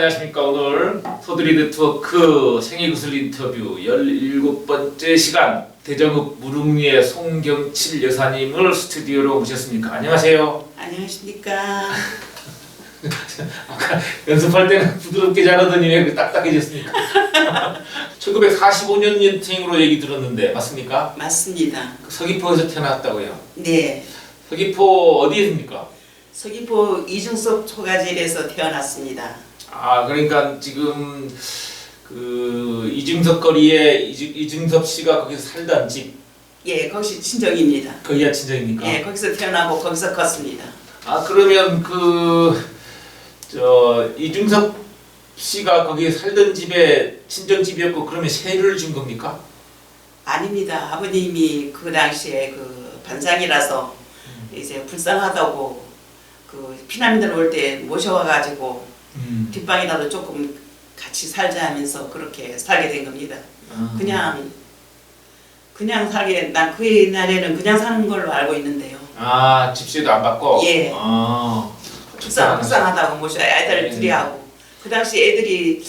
안녕하십니까. 오늘 소드리 네트워크 생애구슬 인터뷰 17번째 시간 대정읍 무릉리의 송경칠 여사님을 스튜디오로 모셨습니까. 안녕하세요. 안녕하십니까. 아까 연습할 때는 부드럽게 잘하더니 왜 딱딱해졌습니까? 1945년생으로 얘기 들었는데 맞습니까? 맞습니다. 서귀포에서 태어났다고요? 네. 서귀포 어디입니까? 서귀포 이중섭 초가집에서 태어났습니다. 아, 그러니까 지금 그 이중섭 거리에 이중섭 씨가 거기서 살던 집. 예, 거기서 친정입니다. 거기가 친정입니까? 예, 거기서 태어나고 거기서 컸습니다. 아, 그러면 이중섭 씨가 거기에 살던 집에 친정집이었고 그러면 세를 준 겁니까? 아닙니다. 아버님이 그 당시에 그 반상이라서 이제 불쌍하다고 그 피난민들 올 때 모셔와가지고 뒷방이라도 조금 같이 살자 하면서 그렇게 살게 된 겁니다. 그냥 살게, 난 그 옛날에는 그냥 사는 걸로 알고 있는데요. 아, 집세도 안 받고? 예. 아, 불쌍하다고 모셔 애들 예. 둘이 하고 그 당시 애들이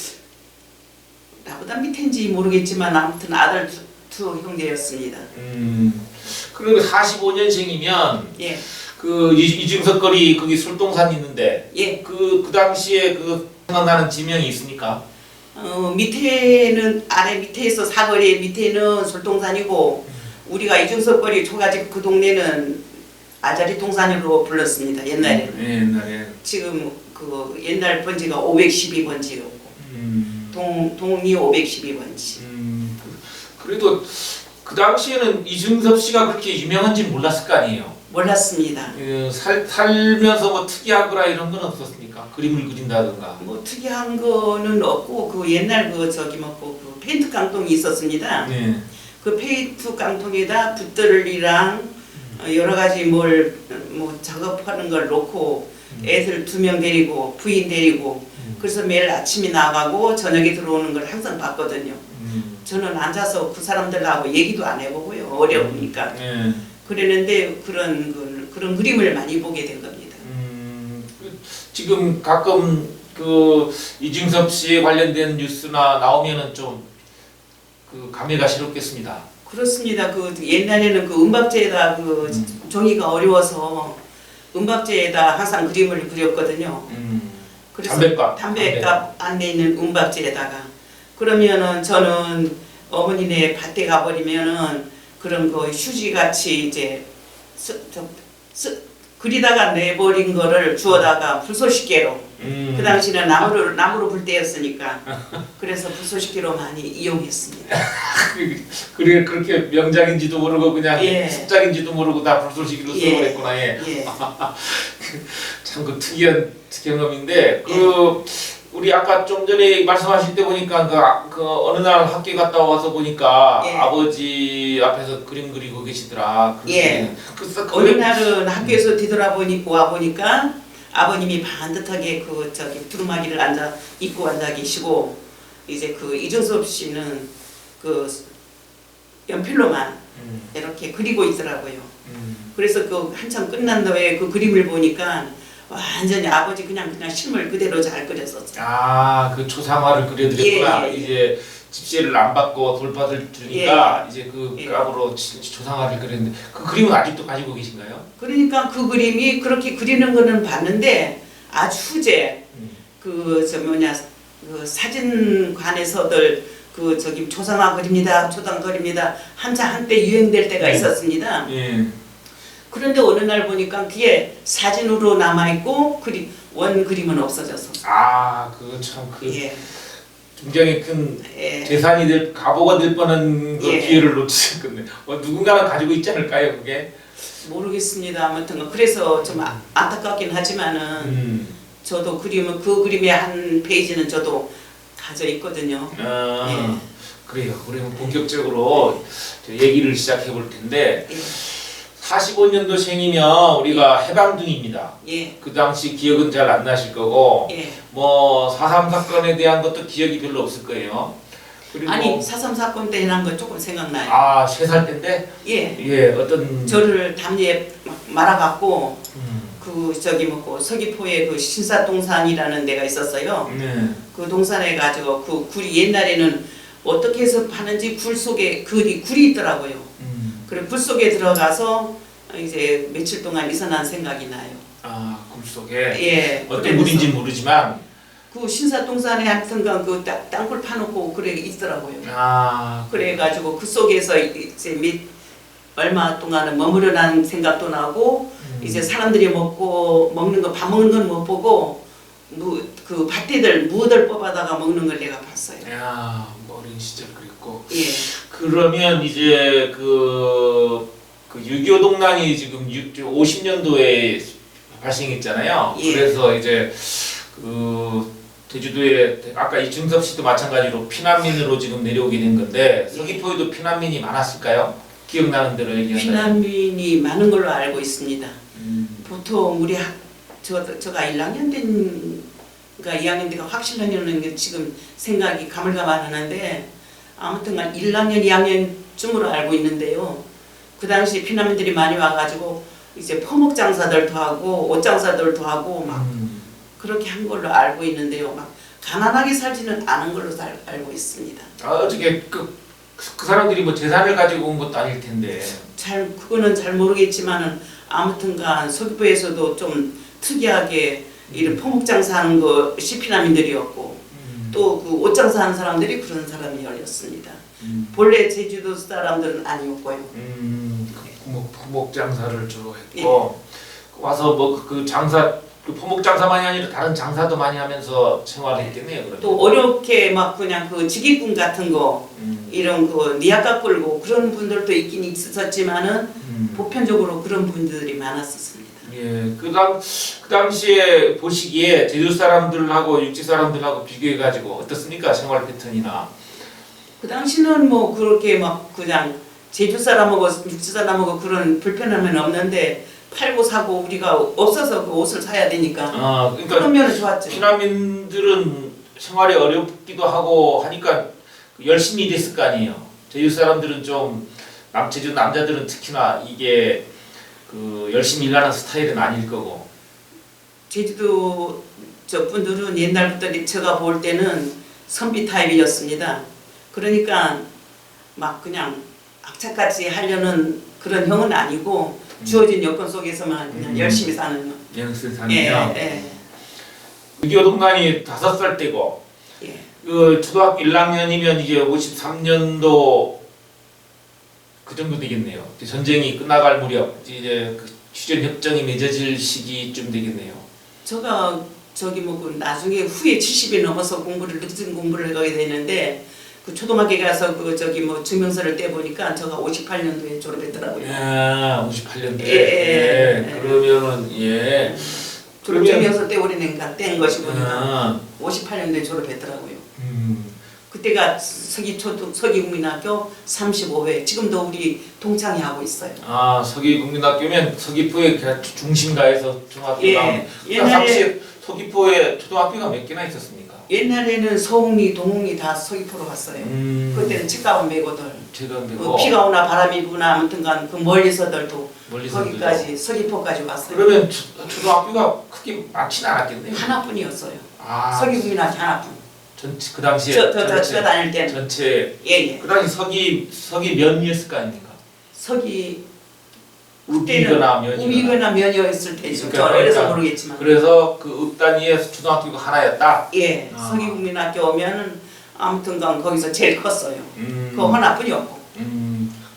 나보다 밑인지 모르겠지만 아무튼 아들 두 형제였습니다. 그리고 45년생이면 예. 그 이중섭 거리 거기 술동산 있는데 예. 그 당시에 그 생각나는 지명이 있습니까? 밑에는 아래 밑에서 사거리 밑에는 솔동산이고 우리가 이중섭 거리 초가집 그 동네는 아자리 동산으로 불렀습니다. 옛날에는. 네, 옛날에. 지금 그 옛날 번지가 512번지였고 동이 512번지. 그래도 그 당시에는 이중섭 씨가 그렇게 유명한지 몰랐을 거 아니에요? 몰랐습니다. 살면서 뭐 특이하거나 이런 건 없었습니까? 그림을 그린다든가. 뭐 특이한 거는 없고 그 옛날 그 그 페인트 깡통이 있었습니다. 네. 그 페인트 깡통에다 붓들이랑 여러 가지 뭐 작업하는 걸 놓고 애들 2명 데리고 부인 데리고 그래서 매일 아침에 나가고 저녁에 들어오는 걸 항상 봤거든요. 저는 앉아서 그 사람들하고 얘기도 안 해보고요. 어려우니까. 그랬는데 그런 그림을 많이 보게 된 겁니다. 지금 가끔 그 이중섭 씨에 관련된 뉴스나 나오면은 좀 그 감회가 새롭겠습니다. 그렇습니다. 그 옛날에는 그 은박지에다 그 종이가 어려워서 은박지에다 항상 그림을 그렸거든요. 그래서 담배값 안 내는 은박지에다가 그러면은 저는 어머니네 밭에 가버리면은 그런 거 휴지 같이 이제 그리다가 내버린 거를 주워다가 불쏘시개로 그 당시는 나무로 불 때였으니까 그래서 불쏘시개로 많이 이용했습니다. 그래 그렇게 명작인지도 모르고 그냥 예. 습작인지도 모르고 다 불쏘시개로 써버렸구나. 예. 예. 참 그 특이한 경험인데 우리 아까 좀 전에 말씀하실 때 보니까 그 어느 날 학교 갔다 와서 보니까 예. 아버지 앞에서 그림 그리고 계시더라. 예. 어느 날은 학교에서 뒤돌아보니까 와보니까 아버님이 반듯하게 두루마기를 입고 앉아 계시고 이제 그 이중섭 씨는 그 연필로만 이렇게 그리고 있더라고요. 그래서 그 한참 끝난 다음에 그 그림을 보니까 완전히 아버지 그냥 실물 그대로 잘 그렸었어요. 아, 그 초상화를 그려드렸구나. 예, 예. 이제 집세를 안 받고 돌밭을 주니까 예. 이제 그 예. 값으로 초상화를 그렸는데 그 그림은 아직도 가지고 계신가요? 그러니까 그 그림이 그렇게 그리는 거는 봤는데 아주 후제 그 사진관에서들 초상화 그립니다. 한때 유행될 때가 네. 있었습니다. 예. 그런데 어느 날 보니까 그게 사진으로 남아있고 원 그림은 없어졌어. 아, 그거 참 예. 굉장히 큰 예. 재산이 가보가 될 뻔한 그 예. 기회를 놓치셨겠네. 누군가는 가지고 있지 않을까요, 그게? 모르겠습니다. 아무튼 그래서 좀 안타깝긴 하지만은 저도 그 그림의 한 페이지는 저도 가져 있거든요. 예. 그래요. 그러면 본격적으로 얘기를 시작해 볼 텐데 예. 45년도생이면 우리가 해방 중입니다. 예. 그 당시 기억은 잘 안 나실 거고 예. 뭐 4.3 사건에 대한 것도 기억이 별로 없을 거예요. 그리고 아니 4.3 사건 때 해난 거 조금 생각나요. 아, 3살 때인데? 예. 예, 어떤 저를 담요에 말아갖고 그 저기 뭐고 서귀포에 그 신사동산이라는 데가 있었어요. 네. 그 동산에 가지고 그 굴이 옛날에는 어떻게 해서 파는지 굴 속에 굴이 있더라고요. 그래 굴 속에 들어가서 이제 며칠 동안 있어난 생각이 나요. 아, 굴 속에 예. 어떤 물인지 모르지만 그 신사동산에 하여튼간 그 땅굴 파놓고 그래 있더라고요. 아, 그래가지고 그 속에서 이제 얼마 동안은 머무르라는 생각도 나고 이제 사람들이 먹는 거 밥 먹는 건 못 보고 그 밭에들 무들 뽑아다가 먹는 걸 내가 봤어요. 야, 어린 시절 그랬고. 예. 그러면 이제 그 6.25 동란이 지금 50년도에 발생했잖아요. 예. 그래서 이제 그 제주도에 아까 이중섭 씨도 마찬가지로 피난민으로 지금 내려오게 된 건데 서귀포에도 피난민이 많았을까요? 기억나는 대로 얘기한다면. 피난민이 많은 걸로 알고 있습니다. 보통 우리 제가 1학년 때인가 2학년 때가 확실하냐는 게 지금 생각이 가물가물하는데 아무튼간 1학년, 2학년쯤으로 알고 있는데요. 그 당시 피난민들이 많이 와가지고 이제 포목 장사들도 하고 옷 장사들도 하고 막 그렇게 한 걸로 알고 있는데요. 막 가난하게 살지는 않은 걸로 알고 있습니다. 아, 어떻게 그 사람들이 뭐 재산을 가지고 온 것도 아닐 텐데. 그거는 잘 모르겠지만은 아무튼간 서귀포에서도 좀 특이하게 이런 포목 장사하는 거 시피난민들이었고 또 그 옷 장사하는 사람들이 그런 사람이었습니다. 본래 제주도 사람들은 아니었고요. 포목 장사를 주로 했고 와서 뭐 그 장사 그 포목 장사만이 아니라 다른 장사도 많이 하면서 생활했겠네요. 그러면. 또 어렵게 막 그냥 그 지기꾼 같은 거 이런 그 니아까 끌고 그런 분들도 있긴 있었지만은 보편적으로 그런 분들이 많았었습니다. 예, 그 당시에 보시기에 제주 사람들하고 육지 사람들하고 비교해 가지고 어떻습니까? 생활 패턴이나. 그 당시는 뭐 그렇게 막 그냥 제주 사람하고 육지 사람하고 그런 불편함은 없는데 팔고 사고 우리가 없어서 그 옷을 사야 되니까 그러니까 그런 면은 좋았죠. 피난민들은 생활이 어렵기도 하고 하니까 열심히 일했을 거 아니에요. 제주 사람들은 좀 제주 남자들은 특히나 이게 그 열심히 일하는 스타일은 아닐 거고. 제주도 저 분들은 옛날부터 제가 볼 때는 선비 타입이었습니다. 그러니까 막 그냥 악착같이 하려는 그런 형은 아니고 주어진 여건 속에서만 그냥 열심히 사는 열심히 사는요. 예. 6.25 동란이 5살 때고 예. 그 초등학교 1학년이면 이제 53년도 그 정도 되겠네요. 전쟁이 끝나갈 무렵 이제 그 휴전 협정이 맺어질 시기쯤 되겠네요. 제가 저기 뭐 나중에 후에 70이 넘어서 늦은 공부를 하게 되는데 그 초등학교 가서 그 저기 뭐 증명서를 떼 보니까 제가 58년도에 졸업했더라고요. 아, 58년도에. 예. 그러면은 예. 졸업 증명서 떼 오래니까 뗀 것이 보니까 58년도에 졸업했더라고요. 그때가 서귀국민학교 35회 지금도 우리 동창회 하고 있어요. 아, 서귀국민학교면 서귀포의 중심가에서 중학교가 예. 그 당시 서귀포에 초등학교가 몇 개나 있었습니까? 옛날에는 서흥리, 동흥리 다 서귀포로 갔어요. 그때는 책가운 메고들. 제가 메고 비가 오나 바람이 부나 아무튼간 그 멀리서들도 멀리서들도. 거기까지 서귀포까지 왔어요. 그러면 초등학교가 크게 많지는 않았겠네요. 하나뿐이었어요. 아, 서귀국민학교 하나뿐. 전체 그 당시에 저 다닐 때는. 전체 예. 그 당시 서기 면이었을 거 아닙니까? 그때는 면이거나 우미거나 면이었을 테죠. 그러니까 저 어려서 모르겠지만. 그래서 그 읍 단위에서 초등학교가 하나였다. 예. 서귀국민학교 오면은 아무튼간 거기서 제일 컸어요. 그거 하나뿐이었고.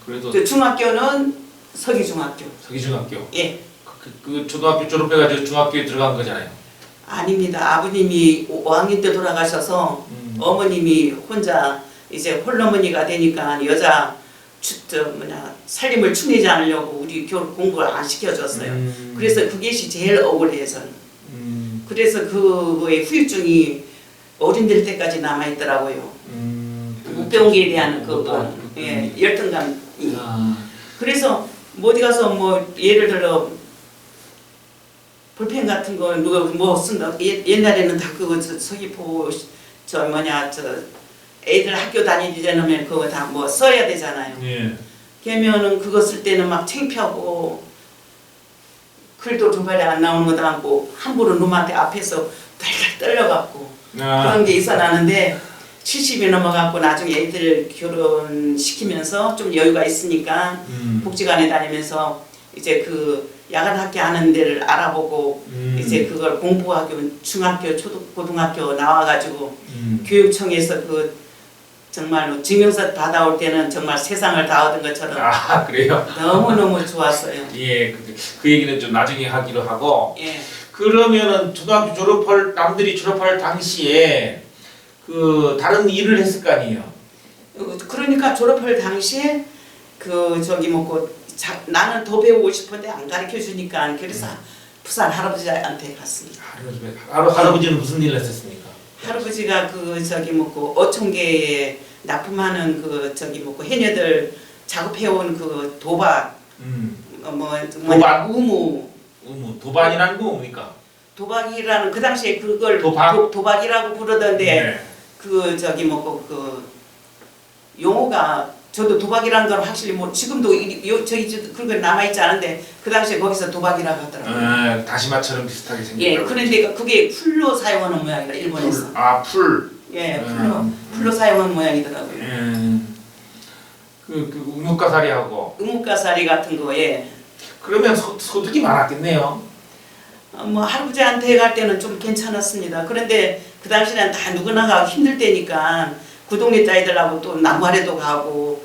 그래도 그 중학교는 서귀중학교. 서기중학교. 예. 그 초등학교 졸업해가지고 중학교에 들어간 거잖아요. 아닙니다. 아버님이 5학년 때 돌아가셔서 어머님이 혼자 이제 홀어머니가 되니까 여자 살림을 축내지 않으려고 우리 공부를 안 시켜줬어요. 그래서 그게 제일 억울해요 저는. 그래서 그거의 후유증이 어른될 때까지 남아있더라고요. 못 배운 게 대한 그거 열등감이. 그래서 어디 가서 뭐 예를 들어 볼펜 같은 거 누가 뭐 쓴다. 옛날에는 다 그거 서귀포 애들 학교 다니기 전에 그거 다 뭐 써야 되잖아요. 예. 그러면은 그거 쓸 때는 막 창피하고 글도 두 발이 안 나오는 것도 않고 함부로 놈한테 앞에서 달달 떨려갖고 아, 그런 게 있어 나는데 70이 넘어갖고 나중에 애들 결혼시키면서 좀 여유가 있으니까 복지관에 다니면서 이제 그 야간 학교 하는 데를 알아보고 이제 그걸 공부학교 중학교 고등학교 나와가지고 교육청에서 그 정말로 증명서 받아올 때는 정말 세상을 다 얻은 것처럼 아 그래요? 너무너무 좋았어요. 예, 그 얘기는 좀 나중에 하기로 하고. 예. 그러면은 중학교 졸업할 남들이 졸업할 당시에 그 다른 일을 했을 거 아니에요? 그러니까 졸업할 당시에 그 저기 뭐고 나는 더 배우고 싶은데 안 가르쳐 주니까 그래서 부산 할아버지한테 갔습니다. 할아버지는 무슨 일을 했었습니까? 할아버지가 그 저기 뭐고 어촌계에 납품하는 그 저기 뭐고 해녀들 작업해온 그 도박 도박? 우무 도반이라는 거 뭡니까? 도박이라는 그 당시에 그걸 도박? 도박이라고 부르던데 네. 그 저기 뭐고 그 용어가 저도 도박이라는 걸 확실히 뭐 지금도 저기 그런 남아 있지 않은데 그 당시에 거기서 도박이라고 하더라고요. 다시마처럼 비슷하게 생겼다. 예, 그런데 그게 풀로 사용하는 모양이라 일본에서. 풀. 예, 풀로 사용하는 모양이더라고요. 그 우뭇가사리하고. 우뭇가사리 같은 거에 그러면 소득이 많았겠네요. 뭐 할아버지한테 갈 때는 좀 괜찮았습니다. 그런데 그 당시에는 다 누구나가 힘들 때니까 그 동네 딸들하고 또 나무아래도 가고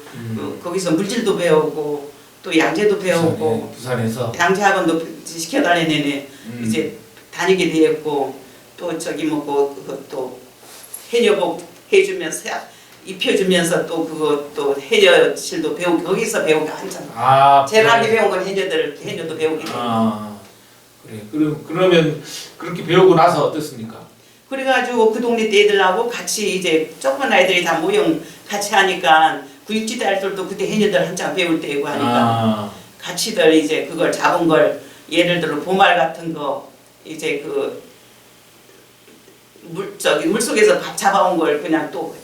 거기서 물질도 배우고 또 양재도 배우고 부산에서 양재학원도 시켜달라네네 이제 다니게 되었고 또 저기 뭐고 그것도 해녀복 해주면서 입혀주면서 또 그것도 해녀실도 배우고 거기서 배우고 한참 제일 많이 배운 건 해녀도 배우게 되고 그래. 그러면 그렇게 배우고 나서 어떻습니까? 그래가지고 그 동네 애들하고 같이 이제 조그만 아이들이 다 모형 같이 하니까 그 육지대 아이들도 그때 해녀들 한창 배울 때이고 하니까 같이들 이제 그걸 잡은 걸 예를 들어 보말 같은 거 이제 그 물속에서 밥 잡아온 걸 그냥 또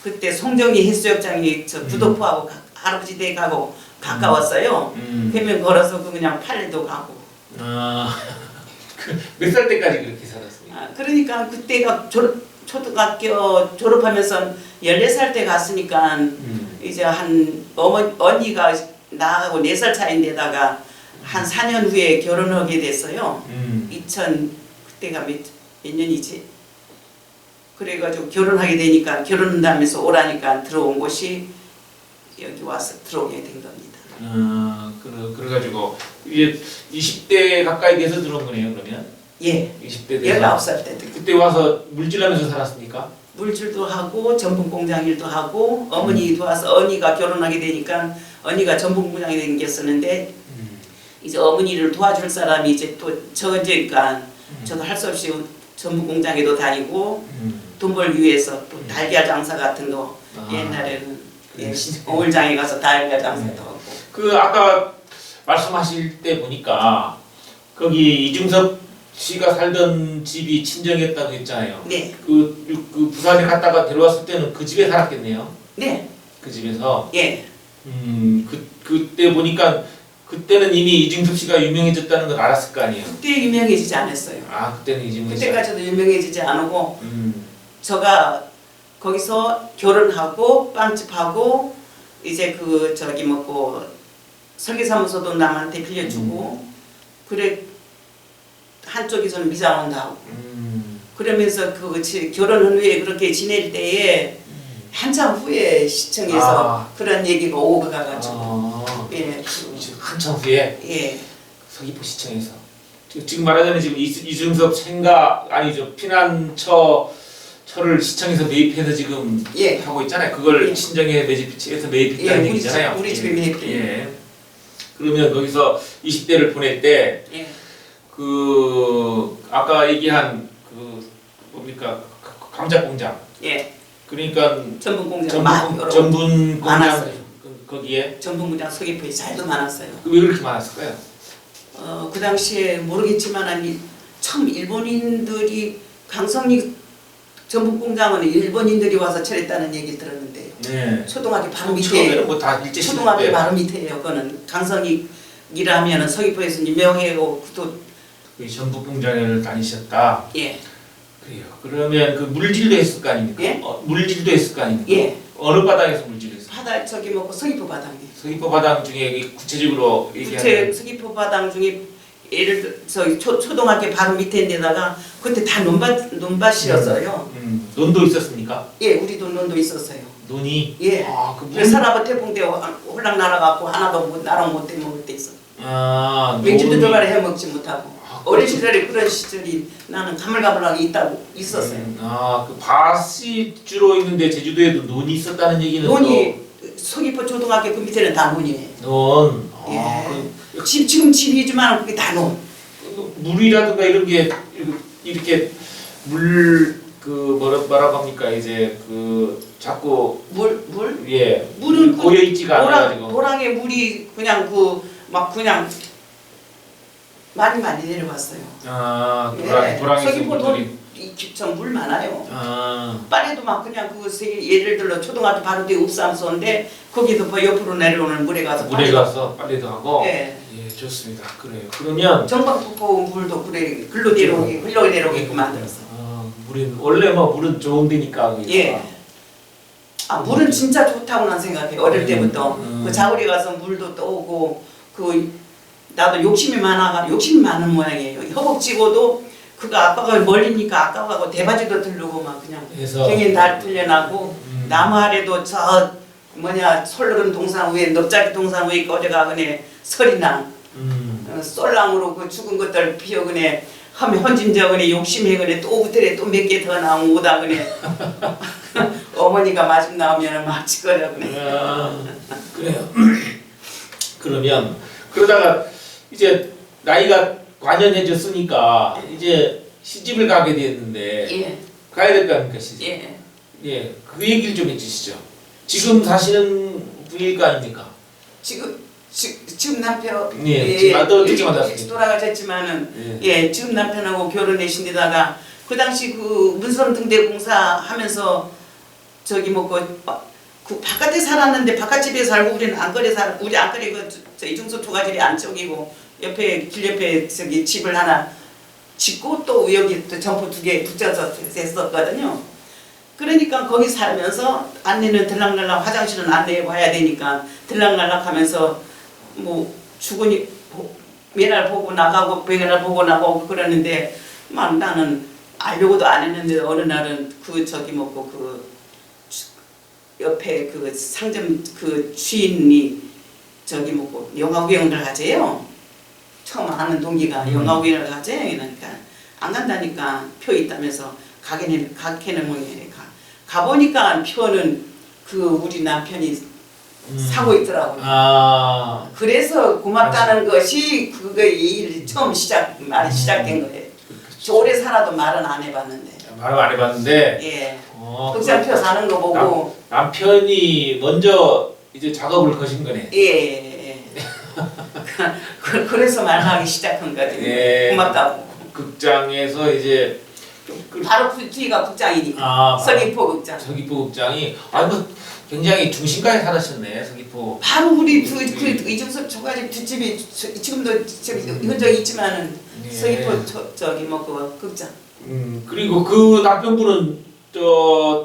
그때 송정희 해수욕장이 저 부도포하고 할아버지 댁하고 가까웠어요. 그러면 걸어서 그냥 팔레도 가고. 몇 살 때까지 그렇게 살았습니까? 그러니까 그때가 초등학교 졸업하면서 14살 때 갔으니까 이제 한 언니가 나하고 4살 차이인데다가 한 4년 후에 결혼하게 됐어요. 2000 그때가 몇 년이지? 그래가지고 결혼하게 되니까 결혼한다면서 오라니까 들어온 곳이 여기 와서 들어오게 된 겁니다. 그래가지고 이제 20대 가까이 돼서 들어온 거네요, 그러면? 예. 20대 돼서 19살 때. 그때 와서 물질하면서 살았습니까? 물질도 하고 전분 공장 일도 하고 어머니 도와서 언니가 결혼하게 되니까 언니가 전분 공장에 생겼었는데 이제 어머니를 도와줄 사람이 이제 또 적어지니까 저도 할 수 없이 전분 공장에도 다니고 돈 벌기 위해서 또 달걀 장사 같은 거 옛날에는 어울장에 가서 달걀 장사도 하고. 그 아까 말씀하실 때 보니까 거기 이중섭 씨가 살던 집이 친정이었다고 했잖아요. 네. 그 부산에 갔다가 데려왔을 때는 그 집에 살았겠네요. 네. 그 집에서. 예. 그때 보니까 그때는 이미 이중섭 씨가 유명해졌다는 걸 알았을 거 아니에요. 그때 유명해지지 않았어요. 그때는 이중섭 씨. 그때까지도 유명해지지 않고 제가 거기서 결혼하고 빵집하고 이제 그 저기 뭐고 설계사무소도 남한테 빌려주고 그래 한쪽에서는 미장원도 하고 그러면서 그 결혼한 후에 그렇게 지낼 때에 한참 후에 시청에서 그런 얘기가 오고 가가지고 예 한참 후에 예 서귀포 시청에서 지금 말하자면 지금 이중섭 생가 아니죠 피난처를 시청에서 매입해서 지금 예. 하고 있잖아요. 그걸 친정에 매집해서 매입했다는 예, 얘기잖아요. 우리 집에 매입돼. 예. 그러면 거기서 20대를 보낼 때 예. 그 아까 얘기한 그 뭡니까 감자 공장. 예. 그러니까 전분 공장 전분 공장 많았어요. 거기에 전분 공장 서귀포에 잘도 많았어요. 왜 그렇게 많았을까요? 그 당시에 모르겠지만 참 일본인들이 강성리 전분 공장은 일본인들이 와서 차렸다는 얘기를 들었는데요. 네. 초등학교 바로 밑에 처음에는 뭐 다 일제 시대 초등학교 때. 바로 밑에요. 그거는 강성리 일하면은 서귀포에서 이제 명예고 또 그 전북 공장을 다니셨다. 예. 그래요. 그러면 그 물질도 했을 거 아닙니까? 예? 물질도 했을 거 아닙니까? 예. 어느 바닥에서 물질했어요? 바다 저기 뭐 서귀포 바닥에. 서귀포 바닥 중에 구체적으로 얘기하면 서귀포 바닥 중에 예를 들어 초등학교 바로 밑에인데다가 그때 다 논밭이었어요. 논도 있었습니까? 예, 우리도 논도 있었어요. 논이? 예. 그 그래서 사람은 태풍때 홀랑 날아갖고 하나도 못 나랑 못 해먹을 때 있어. 왠지도 논이. 저가를 해먹지 못하고. 어린 시절에 그런 시절이 나는 가물가물하게 있었어요. 그 밭이 주로 있는데 제주도에도 논이 있었다는 얘기는 논이 서귀포 초등학교 그 밑에는 다 논이에요. 논. 예. 지금 집이지만 그게 다 논. 물이라든가 이런 게 이렇게 뭐라고 합니까 이제 그 자꾸 물? 예 물은 고여 있지가 않아가지고 도랑에 물이 그냥 그냥 많이 내려왔어요. 도랑에서 서귀포 물들이 깊죠. 물 많아요. 아 빨래도 막 그냥 예를 들어 초등학교 바로 뒤에 읍삼소인데 거기서 뭐 옆으로 내려오는 물에 가서 물에 가서 빨래도 하고 예. 예 좋습니다. 그래요. 그러면 정방폭포 물도 그래 글로 내려오게끔 만들었어. 물은 원래 뭐 물은 좋은 데니까 거기서. 예. 물은 진짜 좋다고 난 생각해. 어릴 때부터 그 자구리 가서 물도 떠오고 나도 욕심이 많은 모양이에요. 허벅지고도 그거 아빠가 멀리니까 아까워하고 대바지도 들르고 막 그냥 경인 달 틀려나고 나무 아래도 솔르른 동산 위에 넙자기 동산 위에 꺼져가 그네 설이나 쏠랑으로 그 죽은 것들 피어 그네 하면 헌진저 그네 욕심해 그네 또 부터래 또 몇 개 더 나오면 오다 그네 어머니가 마중 나오면 막 짓거려 그네. 그래요. 그러면 그러다가 이제 나이가 관연해졌으니까 이제 시집을 가게 됐는데 예. 가야 될 거 아닙니까 시집? 예. 예, 그 얘기를 좀 해주시죠. 지금 사시는 분일 거 아닙니까? 지금 남편 지금 어떻게 만났습니까? 돌아가셨지만은 지금 남편하고 결혼하신 데다가 그 당시 그 문성 등대 공사 하면서 그 바깥에 살았는데 바깥집에 살고 우리는 안거리 우리 안거리 이중수 토가지리 안쪽이고 옆에 길 옆에 집을 하나 짓고 또 여기 또 점포 2개 붙여서 했었거든요. 그러니까 거기 살면서 안내는 들락날락 화장실은 안내해 봐야 되니까 들락날락 하면서 뭐 주거니 매날 보고 나가고 매날 보고 나가고 그러는데 막 나는 알려고도 안 했는데 어느 날은 그 옆에 그 상점 그 주인이 영화 구경을 하재요. 처음 아는 동기가 영화 구경을 하재. 그러니까 안 간다니까 표 있다면서 가게는 뭐니 가보니까 표는 우리 남편이 사고 있더라고요. 그래서 고맙다는 것이 그거의 처음 말이 시작된 거예요. 오래 살아도 말은 안 해봤는데. 말을 안 해봤는데. 예. 극장표 사는 거 보고. 남편이 먼저 이제 작업을 거신 거네. 예. 그래서 말하기 시작한 거지. 예. 고맙다고. 극장에서 이제 바로 그 뒤가 극장이니까. 서귀포 극장. 서귀포 극장이 굉장히 중심가에 살았었네 서귀포. 바로 우리 이중섭 조가집 뒷집이 지금도 현재 있지만은 서귀포 그 극장. 그리고 그 남편분은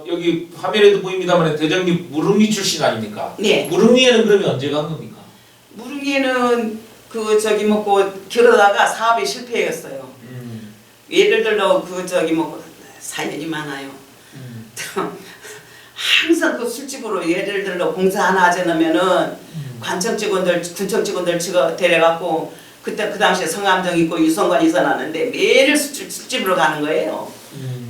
여기 화면에도 보입니다만 대장님 무릉리 출신 아닙니까? 네. 무릉리에는 그러면 언제 간 겁니까? 무릉리에는 그러다가 사업이 실패했어요. 예를 들어 사연이 많아요. 항상 그 술집으로 예를 들어 공사 하나 하자면은 관청 직원들, 군청 직원들 데려갖고 그때 그 당시에 성암정 있고 유성관 있어놨는데 매일 술집으로 가는 거예요.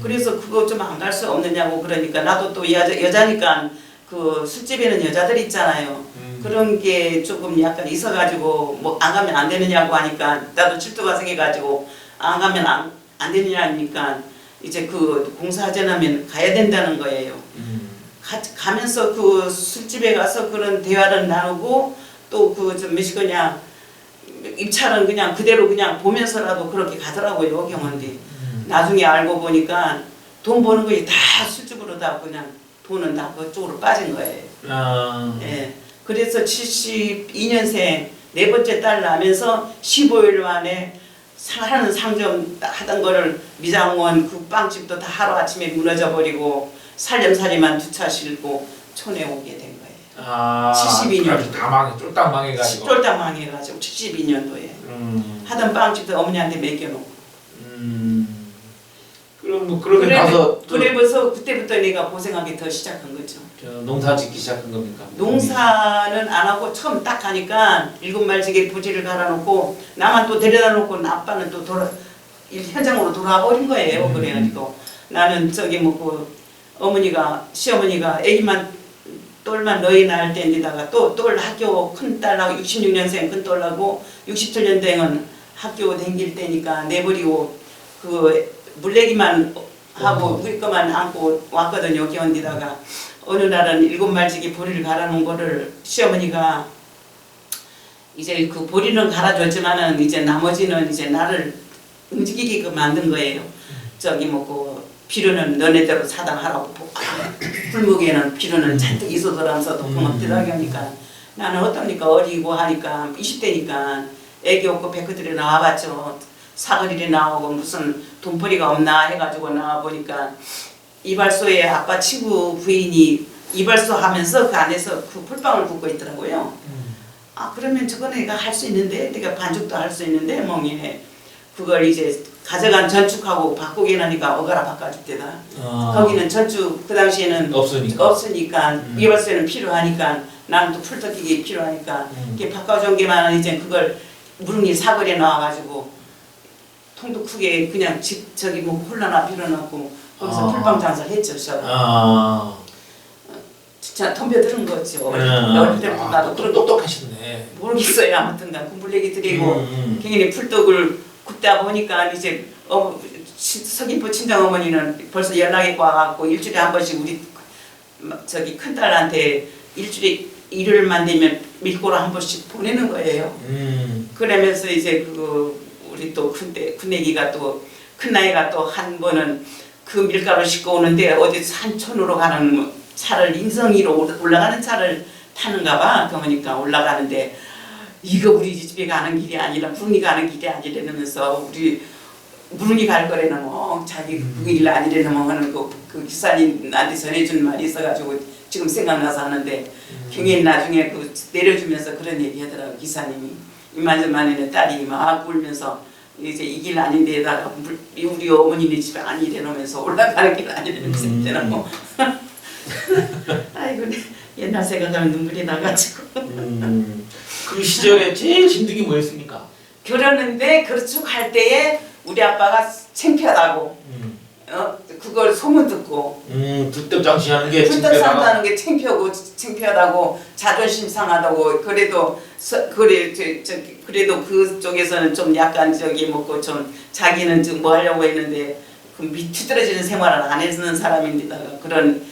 그래서 그거 좀 안 갈 수 없느냐고 그러니까 나도 또 여자니까 그 술집에는 여자들 있잖아요. 그런 게 조금 약간 있어가지고 뭐 안 가면 안 되느냐고 하니까 나도 질투가 생겨가지고 안 가면 안 되느냐 하니까 이제 그 공사하자면 가야 된다는 거예요. 가면서 그 술집에 가서 그런 대화를 나누고 또 몇 시간이냐 입찰은 그냥 그대로 그냥 보면서라도 그렇게 가더라고요 경원디. 나중에 알고 보니까 돈 버는 거이 다 술집으로 다 그냥 돈은 다 그쪽으로 빠진 거예요. 예. 그래서 72년생 네 번째 딸 나면서 15일 만에 하는 상점 하던 거를 미장원 그 빵집도 다 하루아침에 무너져 버리고 살림살이만 두 차 싣고 촌에 오게 된 거예요. 아, 72년. 다 망해, 쫄딱 망해가지고. 쫄딱 망해가지고 72년도에 하던 빵집도 어머니한테 맡겨놓고. 그럼 뭐 그러면 가서 또 그래서 그때부터 내가 고생하기 더 시작한 거죠. 저 농사 짓기 시작한 겁니까? 농사는 안 하고 처음 딱 가니까 7말지게 부지를 갈아놓고 나만 또 데려다 놓고 아빠는 또 현장으로 돌아와 버린 거예요. 그래가지고 나는 저기 뭐고 어머니가 시어머니가 애기만 똘만 너희 낳을 때인데다가 또 똘 학교 큰 딸하고 66년생 큰 똘하고 67년생은 학교 다닐 때니까 내버리고 그 물레기만 하고 우리 거만 안고 왔거든요. 견디다가 어느 날은 7말지기 보리를 갈아놓은 거를 시어머니가 이제 그 보리는 갈아줬지만은 이제 나머지는 이제 나를 움직이게끔 만든 거예요. 저기 뭐고 비료는 너네대로 사당하라고 불목에는 비료는 잔뜩 있어더라면서도 고맙더라고 하니까 나는 어떠니까 어리고 하니까 20대니까 애기 없고 백그들이 나와봤죠. 사거리에 나오고 무슨 돈벌이가 없나 해가지고 나와보니까 이발소에 아빠 친구 부인이 이발소 하면서 그 안에서 그 풀빵을 굽고 있더라고요. 아 그러면 저거 내가 할 수 있는데 내가 반죽도 할 수 있는데 멍에 그걸 이제 가져간 전축하고 바꾸게 하니까 어가라 바꿔줄 때다. 거기는 전축 그 당시에는 없으니까 이발소에는 필요하니까 나는 또 풀떡기계 필요하니까 이렇게 바꿔준 게만 이제 그걸 무릉이 사거리에 나와가지고 통도 크게 그냥 집 저기 뭐 홀라나 빌어놨고 거기서 풀빵 장사를 했죠. 진짜 덤벼드는 거죠. 어릴 때부터 나도 그런 똑똑하시네. 모르겠어요. 아무튼간 군불 얘기 드리고 괜히 풀떡을 굽다 보니까 이제 서귀포 친정 어머니는 벌써 연락이 와갖고 일주일에 한 번씩 우리 저기 큰 딸한테 일주일에 일요일만 되면 밀고로 한 번씩 보내는 거예요. 그러면서 이제 그 우리 또 큰애기가 또 큰 나이가 또 한 번은 그 밀가루 싣고 오는데 어디 산촌으로 가는 차를 인성이로 올라가는 차를 타는가 봐. 그러니까 올라가는데 이거 우리 집에 가는 길이 아니라 무릉이 가는 길이 아니라면서 우리 무릉이 갈 거래는 뭐 자기 그 일 아니라는 뭐 하는 그 기사님 나한테 전해준 말이 있어가지고 지금 생각나서 하는데 경인 나중에 그 내려주면서 그런 얘기 하더라고. 기사님이 이만저만에는 딸이 막 울면서 이제 이 길 아닌데다가 우리 어머니네 집에 아니래 놓으면서 올라가는 길 아니라면서 이때는 뭐 아이고 옛날 생각하면 눈물이 나가지고 그 시절에 제일 힘든 게 뭐였습니까? 결혼했는데 그렇죠 갈 때에 우리 아빠가 창피하다고 그걸 소문 듣고 들떡장시하는 게 풀떡 산다는 게 창피하다고 자존심 상하다고 그래도 그래도 그쪽에서는 좀 약간 저기 뭐고 좀 자기는 좀 뭐 하려고 했는데 그 밑으떨어지는 생활을 안 했는 사람인데다가 그런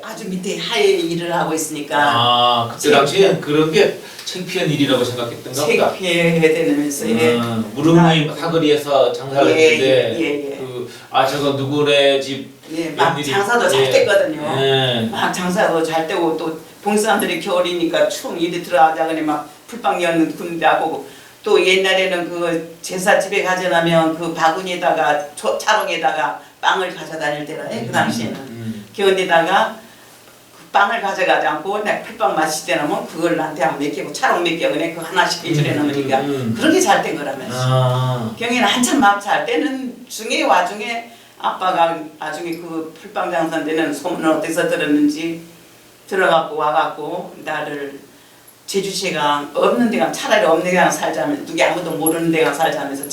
아주 밑에 하에 일을 하고 있으니까 그때 당시엔 그런 게 창피한 일이라고 생각했던가 보다. 창피해야 되면서 무릉리 사거리에서 장사를 했는데 저거 누구네 집 막 장사도 잘 됐거든요. 막 장사도 잘 되고 또 봉사람들이 겨울이니까 추운 일이 들어가자 그래 막 풀빵 여는 군대 하고 또 옛날에는 그 제사집에 가져가면 그 바구니에다가 차롱에다가 빵을 가져다닐 때라 그 당시에는 겨울에다가 그 빵을 가져가지 않고 내 풀빵 마실 때는 뭐 그걸 나한테 한 몇 개고 차롱 몇 개 그래 그 하나씩 해주려 놓으니까 그렇게 잘 된 거라면서 경이는 한참 막 잘 때는 와중에 아빠가 나중에 그 풀빵 장사 때는 소문을 어디서 들었는지 들어갖고 와갖고 나를 제주시가 없는 데가 차라리 없는 데가 살자면 누구 아무도 모르는 데가 살자면서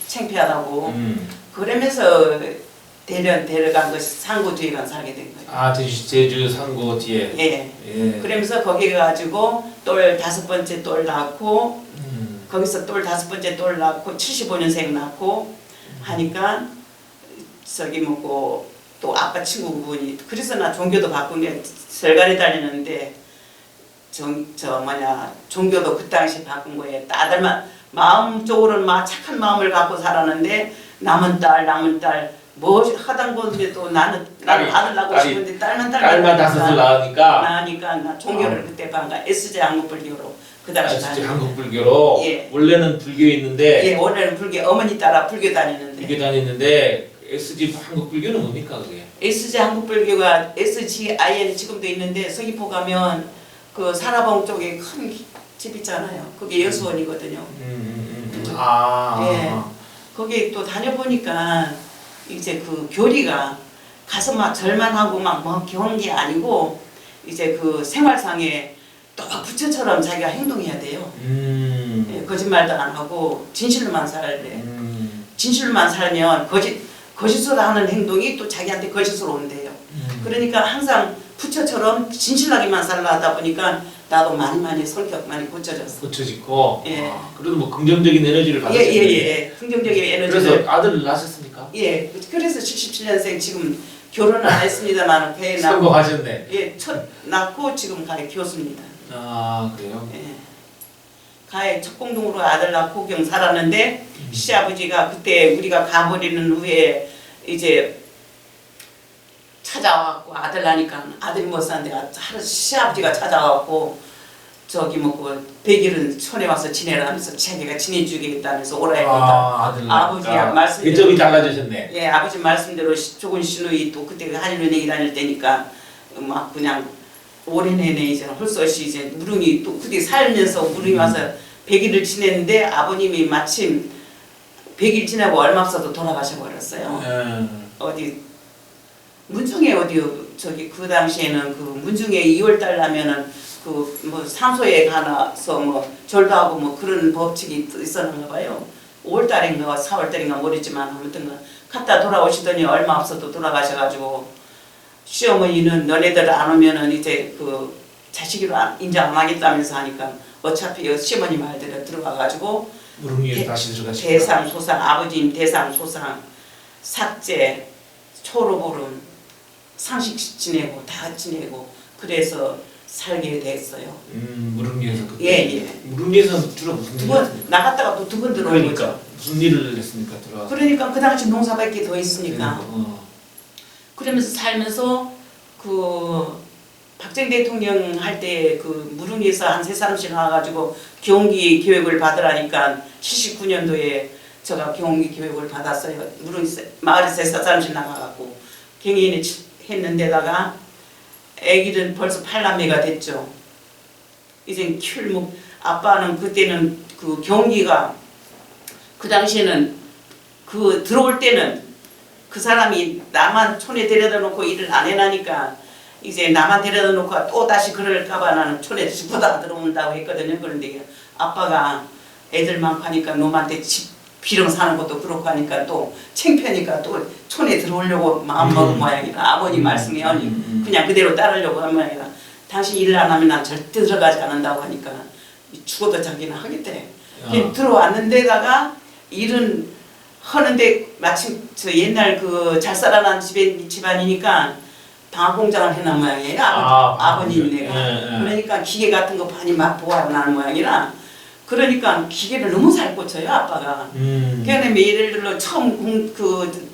창피하다고 그러면서 데려간 것이 상고 뒤에 가 살게 된 거예요. 제주 상고 뒤에. 예. 그러면서 거기 가가지고 똘 5번째 똘 낳고 거기서 똘 5번째 똘 낳고 75년생 낳고 하니까 저기 뭐고 또 아빠 친구분이 그래서 나 종교도 바꾼 게 설날에 달리는데 종교도 그 당시 바꾼 거예요. 아들만 마음적으로는 막 착한 마음을 갖고 살았는데 남은 딸 뭐 하던 건데도 나는 아들 낳고 싶은데 딸만 5을 낳으니까 나 종교를 그때 반가 S제 한국불교로 그 당시 SG 한국 불교로 예. 원래는 불교에 있는데 예, 원래는 불교 어머니 따라 불교 다니는데 불교 다녔는데 SG 한국 불교는 뭡니까 그게? SG 한국 불교가 SGIN 지금도 있는데 서귀포 가면 그 산하봉 쪽에 큰 집 있잖아요. 그게 여수원이거든요. 예. 거기 또 다녀보니까 이제 그 교리가 가서 막 절만 하고 막 뭐 경한 게 아니고 이제 그 생활상에 또 부처처럼 자기가 행동해야 돼요. 예, 거짓말도 안 하고 진실로만 살래. 진실로만 살면 거짓으로 하는 행동이 또 자기한테 거짓으로 온대요. 그러니까 항상 부처처럼 진실하게만 살라 하다 보니까 나도 많이 성격 많이 고쳐졌어. 고쳐지고. 예. 그래도 뭐 긍정적인 에너지를 받으셨네. 예. 긍정적인 에너지를. 그래서 아들을 낳으셨습니까? 예. 그래서 77년생 지금 결혼은 안 했습니다만 배에 낳고 성공하셨네. 예, 첫 낳고 지금 가해 교수입니다. 아 그래요? 예. 가해 첫 공동으로 아들 낳고 경 살았는데 시아버지가 그때 우리가 가버리는 후에 이제 찾아와갖고 아들 나니까 아들이 못 사는데 시아버지가 찾아와갖고 저기 뭐그 100일은 촌에 와서 지내라 하면서 자기가 지내주겠다면서 오라 했니까 아들 아버지가 말씀대로 대접이 달라지셨네. 예, 아버지 말씀대로 좋은 신우이 또 그때 한일은행이 다닐 때니까 막 그냥 올해 내내 이제 할 수 없이 이제 무릉이 또 그때 살면서 무릉이 와서 100일을 지냈는데 아버님이 마침 100일 지나고 얼마 없어도 돌아가셔 버렸어요. 어디 문중에 어디 저기 그 당시에는 그 문중에 2월달 나면은 그 뭐 산소에 가서 뭐 절도 하고 뭐 그런 법칙이 있었는가 봐요. 5월달인가 4월달인가 모르지만 아무튼 갔다 돌아오시더니 얼마 없어도 돌아가셔가지고 시어머니는 너네들 안 오면은 이제 그 자식으로 인정 안 하겠다면서 하니까 어차피 시어머니 말대로 들어가가지고 무릉리에 다시 들어가시고 대상 소상 아버님 대상 소상 삭제 초로보름 상식 지내고 다 지내고 그래서 살게 됐어요. 무릉리에서 그때. 예. 무릉리에서 주로 무슨 두 일을 번 했습니까? 나갔다가 또 두 번 들어온 그러니까 거죠. 무슨 일을 했습니까 들어와? 그러니까 그 당시 농사밖에 더 있으니까. 그러면서 살면서 그 박정희 대통령 할 때 그 무릉리에서 한 세 사람씩 나와가지고 경기 교육을 받으라니까 79년도에 제가 경기 교육을 받았어요. 무릉 마을에서 세 사람씩 나가갖고 경연을 했는데다가 애기는 벌써 8남매가 됐죠. 이제 킬묵 아빠는 그때는 그 경기가 그 당시에는 그 들어올 때는 그 사람이 나만 촌에 데려다 놓고 일을 안 해나니까 이제 나만 데려다 놓고 또 다시 그럴까봐 나는 촌에 죽보다 들어온다고 했거든요. 그런데 아빠가 애들 많고 하니까 놈한테 집 비령 사는 것도 그렇고 하니까 또 창피하니까 또 촌에 들어오려고 마음먹은 모양이라 아버님 말씀이 그냥 그대로 따르려고 한 모양이라 당신 일 안 하면 난 절대 들어가지 않는다고 하니까 죽어도 자기는 하겠대. 들어왔는데다가 일은 하는데 마침 저 옛날 그 잘 살아난 집안이니까 방화공장을 해놓은 모양이에요. 아버님 내가. 그러니까 기계 같은 거 많이 보완하는 모양이라 그러니까 기계를 너무 잘 꽂혀요 아빠가. 그러니까 예를 들어 처음 그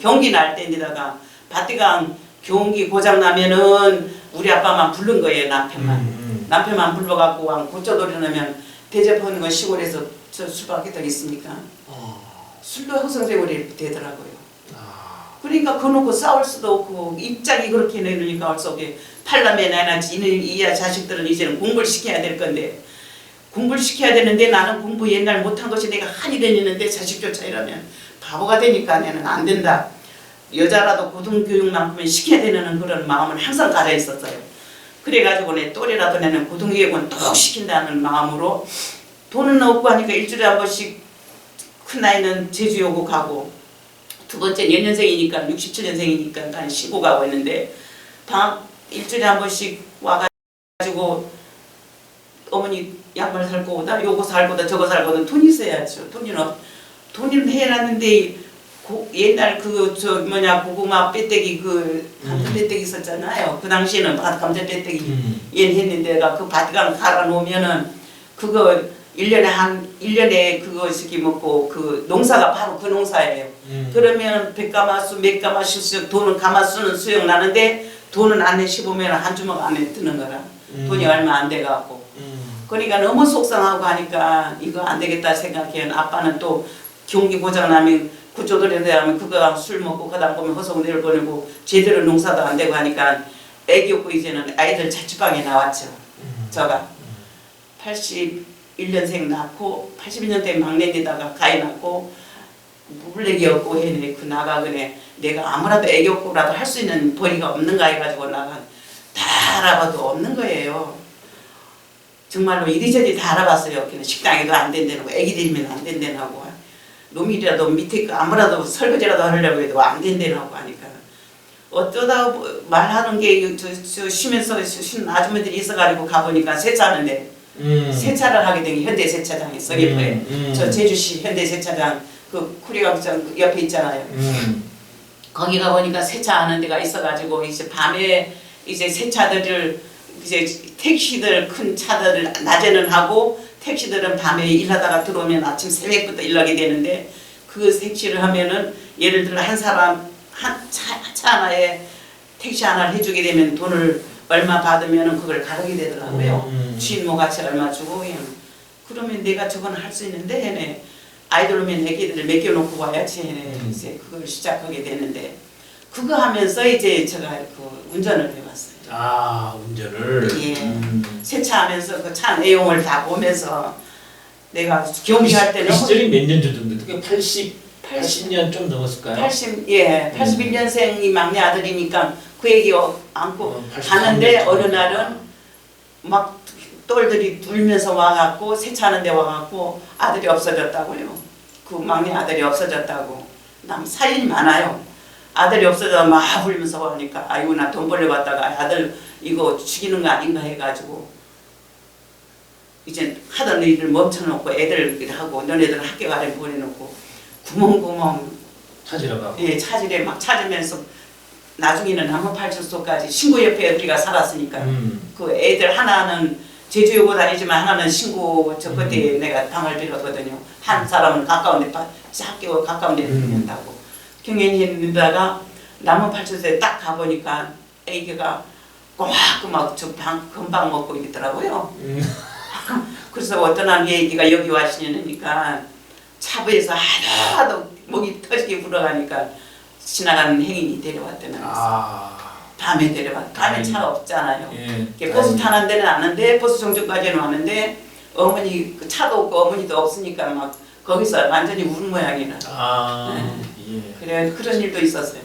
경기 날 때인데다가 밭대강 경기 고장 나면은 우리 아빠만 부른 거예요 남편만. 남편만 불러갖고 고쳐돌이 놓으면 대접하는 건 시골에서 저 수밖에 더 있습니까? 술도 허송세월이 되더라고요. 그러니까 그거 놓고 싸울 수도 없고 입장이 그렇게 내놓으니까 할 수 없게 팔남매 나야지 이야 자식들은 이제는 공부를 시켜야 될 건데 공부를 시켜야 되는데 나는 공부 옛날 못한 것이 내가 한이 되는데 자식조차 이러면 바보가 되니까 나는 안 된다. 여자라도 고등교육만큼은 시켜야 되는 그런 마음은 항상 가져 있었어요. 그래가지고 내 또래라도 나는 고등교육은 꼭 시킨다는 마음으로 돈은 없고 하니까 일주일에 한 번씩 큰 나이는 제주 오고 가고 두 번째 연년생이니까 67년생이니까 한 쉬고 가고 있는데 일주일에 한 번씩 와가지고 어머니 양말 살 거다 요거 살 거다 저거 살 거다 돈이 있어야죠. 돈은 해놨는데 옛날 고구마 빼떼기 감자 빼떼기 있었잖아요. 그 당시에는 감자 빼떼기 했는데가 그 밭강 갈아 놓으면은 그거 1년에 그거 먹고 그 농사가 바로 그 농사예요. 그러면 100가마수 몇 가마수씩 돈은 가마수는 수용 나는데 돈은 안에 15면 한 주먹 안에 드는 거라. 돈이 얼마 안 돼갖고 그러니까 너무 속상하고 하니까 이거 안 되겠다 생각해요. 아빠는 또 경기 고장나면 구조들에 대하면 그거 술 먹고 그다음 보면 허송내를 보내고 제대로 농사도 안 되고 하니까 애기 없고 이제는 아이들 자취방에 나왔죠. 저가 81년생 낳고 81년대 막내에다가 가위 낳고 물레기 없고 해네 그 나가 그래 내가 아무라도 애기 없고라도 할 수 있는 벌이가 없는가 해가지고 나가 다 알아봐도 없는 거예요. 정말로 이리저리 다 알아봤어요. 그냥 식당에도 안 된다고 애기들이면 안 된다고 놈이라도 밑에 거 아무라도 설거지라도 하려고 해도 안 된다고 하니까 어쩌다 말하는 게 저 쉬면서 쉬는 아주머니들이 있어가지고 가보니까 세차하는데 세차를 하게 된 게 현대세차장에 서귀포에 저 제주시 현대세차장 그 구리광장 옆에 있잖아요. 거기 가보니까 세차하는 데가 있어가지고 이제 밤에 이제 세차들을 이제 택시들 큰 차들을 낮에는 하고 택시들은 밤에 일하다가 들어오면 아침 새벽부터 일하게 되는데 그 택시를 하면은 예를 들어 한 사람 차 하나에 택시 하나를 해주게 되면 돈을 얼마 받으면은 그걸 가르게 되더라고요. 주인모 같이 얼마 주고 그러면 내가 저건 할 수 있는데 해네. 아이들 오면 애기들을 맡겨놓고 와야지 해네. 이제 그걸 시작하게 되는데 그거 하면서 이제 제가 그 운전을 해봤어요. 아 운전을. 예. 세차하면서 그 차 내용을 다 보면서 내가 경비할 때는 그 시절이 몇 년 정도 됐어요? 80년 좀 넘었을까요? 81년생이 막내 아들이니까 그 얘기 안고 83 가는데 년 어느 날은 막 똘들이 울면서 와갖고 세차하는데 와갖고 아들이 없어졌다고요. 그 막내 아들이 없어졌다고. 남 사연이 많아요. 아들이 없어져 막 울면서 와니까 아이고 나 돈 벌려 왔다가 아들 이거 죽이는 거 아닌가 해가지고 이제 하던 일을 멈춰놓고 애들 하고 너네들 학교 가래 보내놓고 구멍구멍 찾으러 가고. 예, 찾으래 막 찾으면서 나중에는 나무팔출소까지 신고 옆에 우리가 살았으니까 그 애들 하나는 제주에 오고 다니지만 하나는 신고 저 그때 내가 방을 빌었거든요. 한 사람은 가까운 데 학교 가까운 데 있는다고 경연히 있다가 나무팔출소에 딱 가보니까 애기가 꼬막꼬막 저 금방 먹고 있더라고요. 그래서 어떤 한 애기가 여기 와시니까 차부에서 하도 목이 터지게 불어가니까 지나가는 행인이 데려왔더니 밤에 데려왔. 밤에 차가 없잖아요. 예. 버스 타는 데는 아는데 버스 정류까지는 왔는데 어머니 그 차도 없고 어머니도 없으니까 막 거기서 완전히 우는 모양이라. 예. 그래 그런 일도 있었어요.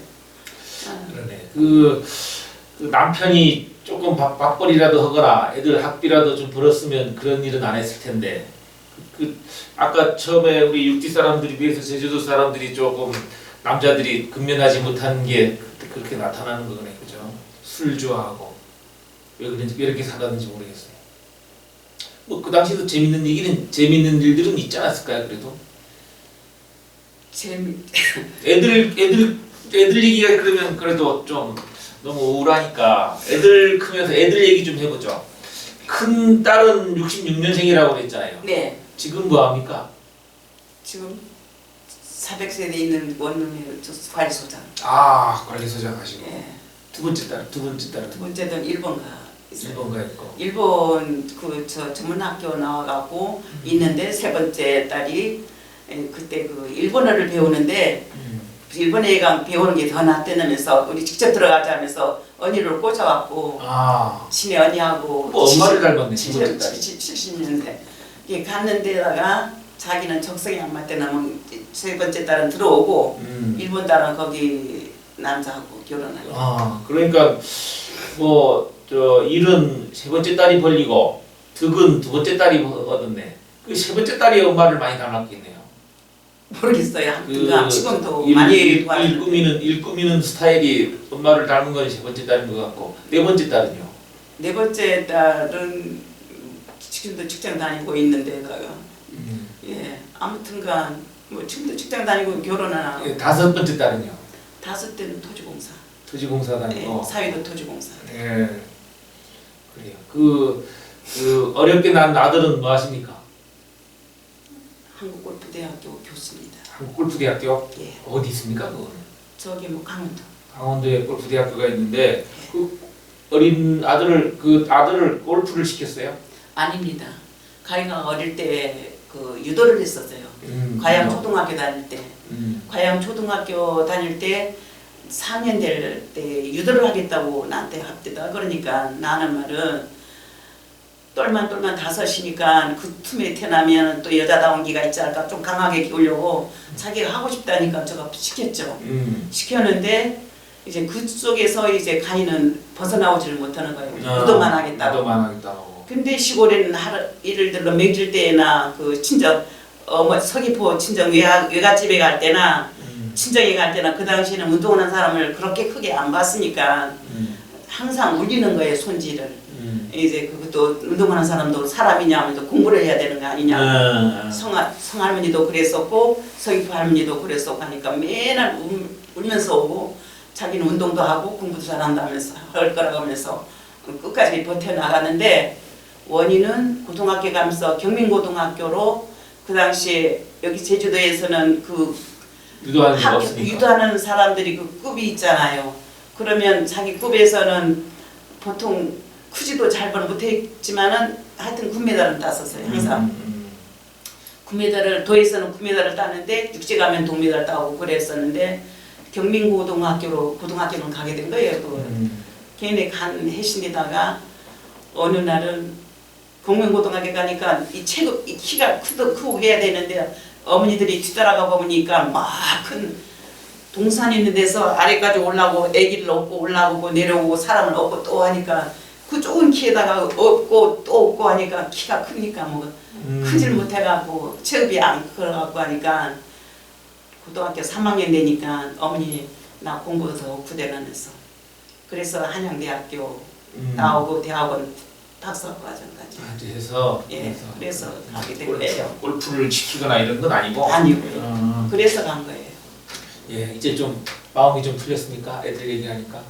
그러네. 그 남편이 조금 밥벌이라도 하거나 애들 학비라도 좀 벌었으면 그런 일은 안 했을 텐데. 아까 처음에 우리 육지 사람들이 비해서 제주도 사람들이 조금 남자들이 근면하지 못한 게 그렇게 나타나는 거네, 그죠? 술 좋아하고 왜 이렇게 살았는지 모르겠어요. 뭐 그 당시도 재밌는 일들은 있지 않았을까요? 그래도 애들 얘기가 그러면 그래도 좀 너무 우울하니까 애들 크면서 애들 얘기 좀 해보죠. 큰 딸은 66년생이라고 그랬잖아요. 네. 지금 뭐 합니까? 지금 400세대 있는 원룸의 관리소장. 관리소장 하시고. 예. 두 번째 딸은 두 번째는 일본 가 있어요. 일본 가 있고. 일본 그 저 전문학교 나와갖고 있는데 세 번째 딸이 그때 그 일본어를 배우는데 일본어가 배우는 게 더 낫다면서 우리 직접 들어가자면서 언니를 꽂아갖고 친애 언니하고 뭐 엄마를 닮았네. 70년대 갔는데다가 자기는 적성이 안 맞대나면 세 번째 딸은 들어오고 일본 딸은 거기 남자하고 결혼하고. 그러니까 뭐 저 일은 세 번째 딸이 벌리고 득은 두 번째 딸이 얻었네. 그 세 번째 딸이 엄마를 많이 닮았겠네요. 모르겠어요. 지금도 많이 일 꾸미는 스타일이 엄마를 닮은 건 세 번째 딸인 것 같고 네 번째 딸은요? 네 번째 딸은 지금도 직장 다니고 있는데다가 예 아무튼간 뭐 지금도 직장 다니고 결혼은 하고. 예, 다섯 번째 딸은요? 다섯 때는 토지공사. 토지공사 다니고. 네, 사위도 토지공사. 예. 그래요. 그 어렵게 낳은 아들은 뭐 하십니까? 한국골프대학교 교수입니다. 한국골프대학교? 예. 어디 있습니까? 그거는? 저기 뭐 강원도. 강원도에 골프대학교가 있는데 그 어린 아들을 골프를 시켰어요? 아닙니다. 가희가 어릴 때 그 유도를 했었어요. 과양 초등학교 다닐 때. 과양 초등학교 다닐 때 4학년 될 때 유도를 하겠다고 나한테 합디다. 그러니까 나는 말은 똘만 다섯이니까 그 틈에 태어나면 또 여자다운 기가 있지 않을까 좀 강하게 키우려고 자기가 하고 싶다니까 제가 시켰죠. 시켰는데 이제 그쪽에서 이제 가희는 벗어나오지를 못하는 거예요. 유도만 하겠다고. 유도만 하겠다고. 근데 시골에는 예를 들어 명절 때나 그 친정 서귀포 친정 외갓집에 갈 때나 친정에 갈 때나 그 당시에는 운동하는 사람을 그렇게 크게 안 봤으니까 항상 울리는 거예요, 손질을. 이제 그것도 운동하는 사람도 사람이냐 하면서 공부를 해야 되는 거 아니냐. 성할머니도 그랬었고 서귀포 할머니도 그랬었고 하니까 맨날 울면서 오고 자기는 운동도 하고 공부도 잘한다면서 할 거라고 하면서 끝까지 버텨나가는데 원인은 고등학교 가면서 경민고등학교로 그 당시에 여기 제주도에서는 그 유도하는 게 없으니까. 유도하는 사람들이 그 급이 있잖아요. 그러면 자기 급에서는 보통 크지도 잘 못했지만은 하여튼 금메달은 땄었어요. 항상 금메달을 도에서는 금메달을 따는데 육지 가면 동메달 따고 그랬었는데 경민고등학교로 고등학교는 가게 된 거예요. 걔네 간 해신에다가 어느 날은 경민고등학교 가니까 이 키가 크고 해야 되는데 어머니들이 뒤따라가 보니까 막 큰 동산 있는 데서 아래까지 올라오고 아기를 업고 올라오고 내려오고 사람을 업고 또 하니까 그 좁은 키에다가 업고 또 업고 하니까 키가 크니까 뭐 크질 못해갖고 체급이 안 커갖고 하니까 고등학교 3학년 되니까 어머니 나 공부해서 부대를 했어. 그래서 한양대학교 나오고 대학원 박사과정까지 해서 예, 그래서 가게 된 거예요. 골프를 시키거나 이런 건 아니고. 아니고요. 그래서 간 거예요. 예, 이제 좀 마음이 좀 풀렸습니까? 애들 얘기하니까.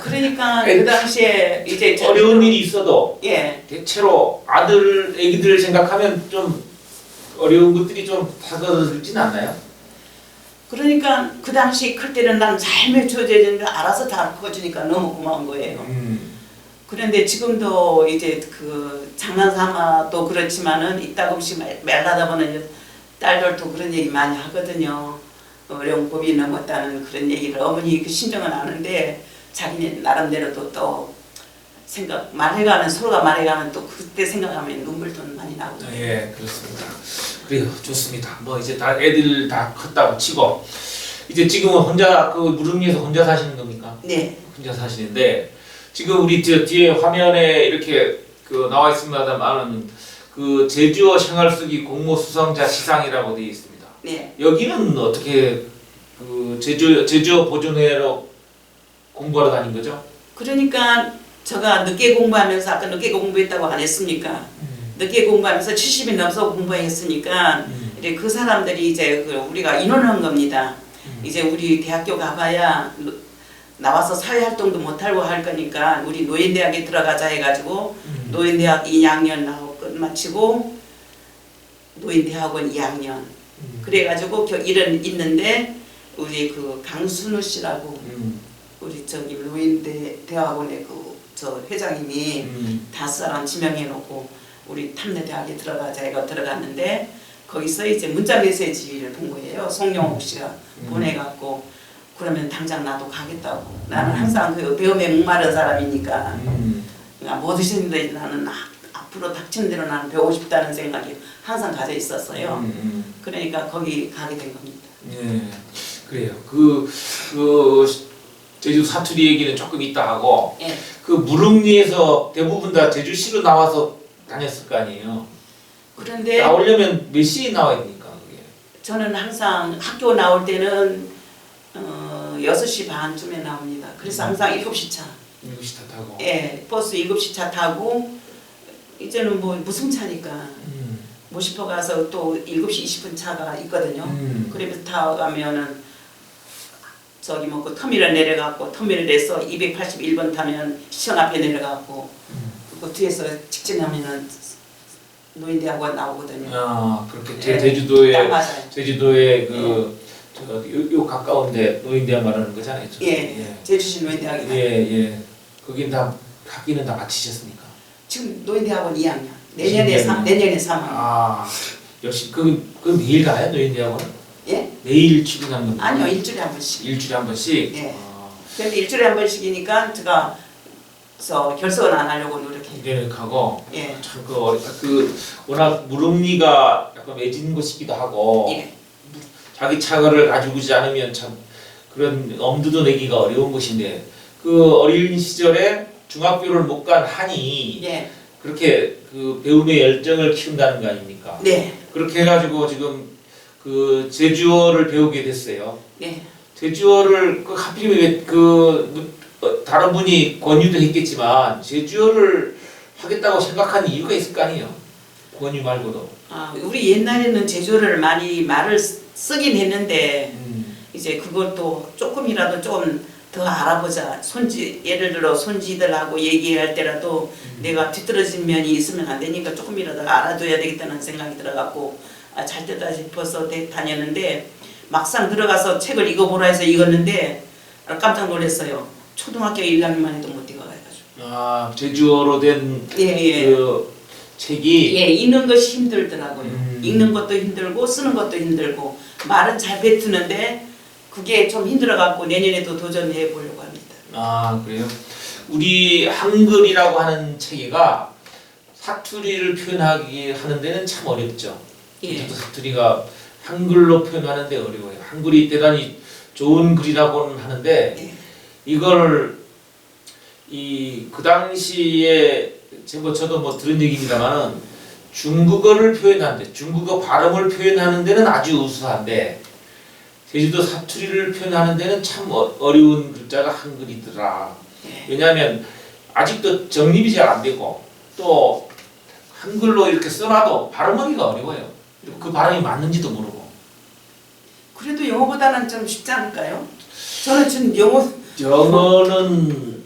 그러니까 그 당시에 이제 어려운 일이 있어도 예, 대체로 애기들 생각하면 좀 어려운 것들이 좀 다가들진 않나요? 그러니까 그 당시 클 때는 난 잘 맺혀지는데 알아서 다 커주니까 너무 고마운 거예요. 그런데 지금도 이제 그 장난삼아도 그렇지만은 이따금씩 말하다 보면 딸들도 그런 얘기 많이 하거든요. 어려운 고비 넘었다는 그런 얘기를 어머니 그 심정은 아는데 자기네 나름대로도 또 말해가면 서로가 말해가면 또 그때 생각하면 눈물도 많이 나거든요. 예, 그렇습니다. 그래요, 좋습니다. 뭐 이제 다 애들 다 컸다고 치고 이제 지금은 혼자 그 무릉리에서 혼자 사시는 겁니까? 네. 혼자 사시는데 지금 우리 저 뒤에 화면에 이렇게 그 나와 있습니다만은 그 제주어 생활쓰기 공모 수상자 시상이라고 되어 있습니다. 네. 여기는 어떻게 그 제주어 보존회로 공부하러 다닌 거죠? 그러니까 제가 늦게 공부하면서 아까 늦게 공부했다고 안 했습니까? 늦게 공부하면서 70이 넘어서 공부했으니까 이제 그 사람들이 이제 우리가 인원한 겁니다. 이제 우리 대학교 가봐야 나와서 사회활동도 못하고 할 거니까 우리 노인대학에 들어가자 해가지고 노인대학 2학년 나오고 끝마치고 노인대학원 2학년 그래가지고 일은 있는데 우리 그 강순우 씨라고 우리 저기 노인대 대학원의 그 저 회장님이 5사람 지명해놓고 우리 탐내대학에 들어가자 해가 들어갔는데 거기서 이제 문자 메시지를 본 거예요. 송영옥 씨가 보내갖고 그러면 당장 나도 가겠다고. 나는 항상 그 배움에 목마른 사람이니까 못 드시는데 나는 앞으로 닥치는 대로 나는 배우고 싶다는 생각이 항상 가져 있었어요. 그러니까 거기 가게 된 겁니다. 예, 그래요. 그 제주 사투리 얘기는 조금 이따 하고 예. 그 무릉리에서 대부분 다 제주시로 나와서 다녔을 거 아니에요. 그런데 나오려면 몇 시에 나와야 됩니까? 그게? 저는 항상 학교 나올 때는 6시 반쯤에 나옵니다. 그래서 항상 7시 차. 7시 다 타고. 예, 버스 7시 차 타고 이제는 뭐 무슨 차니까 뭐 싶어 가서 또 7시 20분 차가 있거든요. 그러면서 타가면은 저기 뭐 그 터미널 내려가고 터미널에서 281번 타면 시청 앞에 내려가고 그 뒤에서 직진하면은 노인대학원 나오거든요. 아, 그렇게 예, 제주도에 딱 맞아요. 제주도에 요 가까운데 노인대학 말하는 거잖아요. 예, 제주시 노인대학이 예. 거긴 다 학기는 다 마치셨습니까? 지금 노인대학원 2학년. 내년에 3월. 아, 역시 그 매일 가요 노인대학원? 예? 매일 출근하는 겁니까? 아니요, 일주일에 한 번씩. 일주일에 한 번씩. 예. 아, 근데 일주일에 한 번씩이니까 제가 결석은 안 하려고 노력해요. 이제는 가고. 예. 참그 워낙 무릉리가 약간 외진 곳이기도 하고 예. 자기 차를 가지고 오지 않으면 참 그런 엄두도 내기가 어려운 곳인데 그 어린 시절에 중학교를 못 간 한이 예. 그렇게 그 배움의 열정을 키운다는 거 아닙니까? 네. 그렇게 해가지고 지금 그 제주어를 배우게 됐어요. 네. 제주어를 그 하필이면 다른 분이 권유도 했겠지만 제주어를 하겠다고 생각한 이유가 있을 거 아니에요. 권유 말고도. 아, 우리 옛날에는 제주어를 많이 말을 쓰긴 했는데 이제 그것도 조금이라도 좀 더 알아보자. 예를 들어 손지들하고 얘기할 때라도 내가 뒤떨어진 면이 있으면 안 되니까 조금이라도 알아둬야 되겠다는 생각이 들어갖고 잘 됐다 싶어서 다녔는데 막상 들어가서 책을 읽어보라 해서 읽었는데 깜짝 놀랐어요. 초등학교 1학년만 해도 못 읽어가지고. 아 제주어로 된 예. 그 책이 예, 읽는 것이 힘들더라고요. 읽는 것도 힘들고 쓰는 것도 힘들고 말은 잘 뱉는데 그게 좀 힘들어갖고 내년에도 도전해 보려고 합니다. 아 그래요? 우리 한글이라고 하는 체계가 사투리를 표현하기 하는 데는 참 어렵죠. 예. 사투리가 한글로 표현하는 데 어려워요. 한글이 대단히 좋은 글이라고는 하는데 예. 이걸 그 당시에 저도 뭐 들은 얘기입니다만은 중국어를 표현하는데 중국어 발음을 표현하는 데는 아주 우수한데 제주도 사투리를 표현하는 데는 참 어려운 글자가 한글이더라. 예. 왜냐하면 아직도 정립이 잘 안 되고 또 한글로 이렇게 써놔도 발음하기가 어려워요. 그 발음이 맞는지도 모르고. 그래도 영어보다는 좀 쉽지 않을까요? 저는 지금 영어는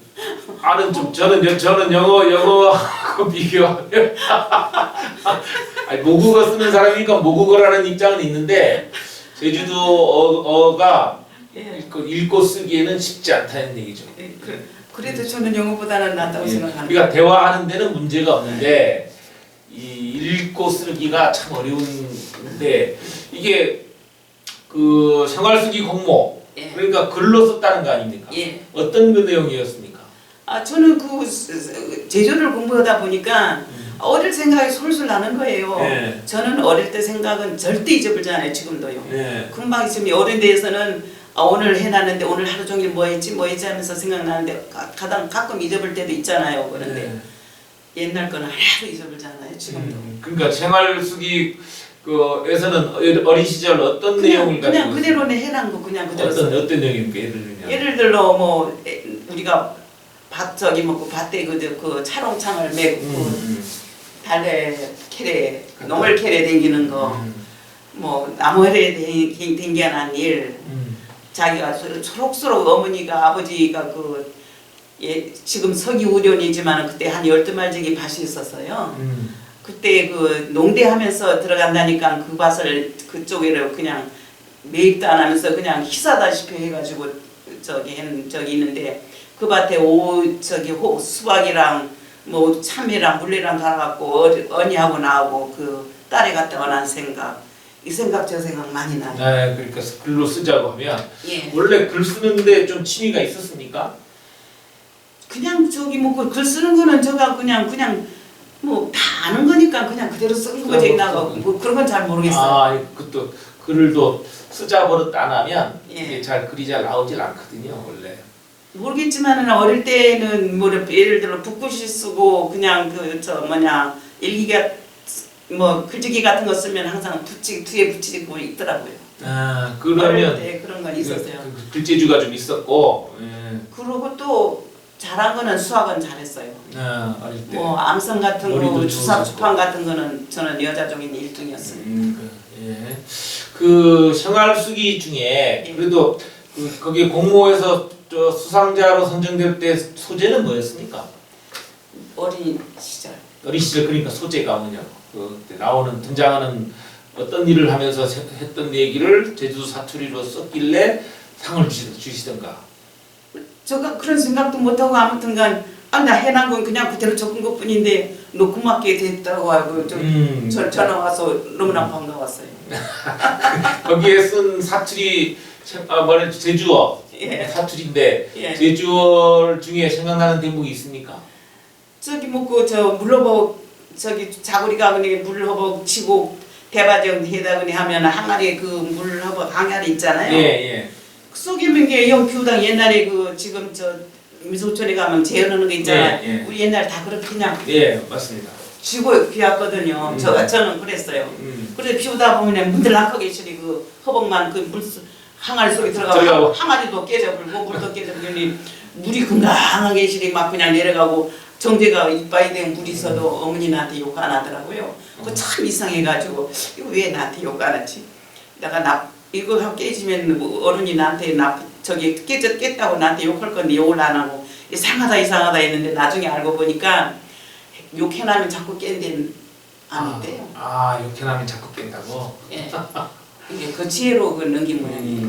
저는 영어하고 비교하면 아니, 모국어 쓰는 사람이니까 모국어라는 입장은 있는데 제주도어가 예. 읽고 쓰기에는 쉽지 않다는 얘기죠. 예, 그래도 저는 영어보다는 낫다고 생각합니다. 우리가 대화하는 데는 문제가 없는데 이 읽고 쓰기가 참 어려운데 이게 그 생활쓰기 공모 예. 그러니까 글로 썼다는 거 아닙니까? 예. 어떤 그 내용이었습니까? 아, 저는 제주를 공부하다 보니까 어릴 생각이 솔솔 나는 거예요. 네. 저는 어릴 때 생각은 절대 잊어버리지 않아요. 지금도요. 네. 금방 지금 어린 데에서는 오늘 해놨는데 오늘 하루 종일 뭐 했지 하면서 생각나는데 가끔 잊어버릴 때도 있잖아요. 그런데 옛날 거는 하나도 잊어버리지 않아요. 지금도. 그러니까 생활쓰기 에서는 어린 시절 어떤 내용을 가지고 그냥 그대로는 해놓은 거 그냥 그대로 어떤 내용입니까? 예를 들면 예를 들어 뭐 우리가 밭에 그 차롱창을 메고 달래 캐래 농을 캐래 댕기는 거 뭐 나무에 댕겨난 일 자기가 초록초록 어머니가 아버지가 지금 서기 우련이지만 그때 한 12마리지기 밭이 있었어요. 그때 그 농대하면서 들어간다니까 그 밭을 그쪽으로 그냥 매입도 안 하면서 그냥 희사다시피 해가지고 있는데 그 밭에 수박이랑 뭐 참외랑 물레랑 갈아갖고 언니하고 나하고 그 딸이 갔다 원한 생각 이 생각 저 생각 많이 나요. 네, 그러니까 글로 쓰자고 하면 예. 원래 글 쓰는데 좀 취미가 있었습니까? 그냥 뭐 글 쓰는 거는 제가 그냥 뭐 다 아는 거니까 그냥 그대로 쓰는 거지 나가 뭐 그런 건 잘 모르겠어요. 아, 그것도 글도 쓰자 버릇 안 하면 예. 이게 글이 잘 나오질 않거든요, 원래. 모르겠지만은 어릴 때는 뭐 예를 들어 붓글씨 쓰고 그냥 일기가 뭐 글짓기 같은 거 쓰면 항상 뒤에 붙이고 있더라고요. 아, 어릴 그러면 때 그런 건 있었어요. 글재주가 좀 있었고. 예. 그리고 또 잘한 거는 수학은 잘했어요. 아, 어릴 때. 뭐 암성 같은 머리도 거, 주사 좋으셨고. 주판 같은 거는 저는 여자 종인 1등이었어요. 예. 그 생활쓰기 중에 예. 그래도 거기 공모에서 수상자로 선정될 때 소재는 뭐였습니까? 어린 시절. 어린 시절 그러니까 소재가 뭐냐고. 그때 등장하는 어떤 일을 하면서 했던 얘기를 제주도 사투리로 썼길래 상을 주시던가. 제가 그런 생각도 못하고 아무튼간 아, 나 해난 건 그냥 그대로 적은 것뿐인데 너 고맙게 됐다고 하고 전화 와서 너무나 반가웠어요. 거기에 쓴 사투리 뭐래 제주어 예. 사투리인데 예. 제주어 중에 생각나는 대목이 있습니까? 저기 뭐 저 물러버 저기 자구리가 그냥 물러버 치고 대바정 해다그니 하면 항아리 그 물러버 항아리 있잖아요. 예. 그 속에 있는 게 영표당 옛날에 그 지금 저 미소촌에 가면 재현하는 거 있잖아요. 예. 우리 옛날 다 그렇게 그냥 예, 맞습니다. 쥐고 비왔거든요. 저는 그랬어요. 그래서 비우다 보면 문들락하게 있으니 그 허벅만 그 물 항아리 속에 들어가고 항아리도 깨져버리고 물도 깨져버리니 물이 건강하게 있으니 막 그냥 내려가고 정제가 이빠이 된 물이 있어도 어머니 나한테 욕 안 하더라고요. 그거 참 이상해가지고 이거 왜 나한테 욕 안 하지? 내가 이거 하고 깨지면 뭐 어른이 나한테 저기 깼다고 나한테 욕할 건데 욕을 안 하고 이상하다 했는데 나중에 알고 보니까 욕해나면 자꾸 깬 데는 아닌데요. 욕해나면 자꾸 깬다고? 예. 이게 그 지혜로 그 넘긴 모양이에요.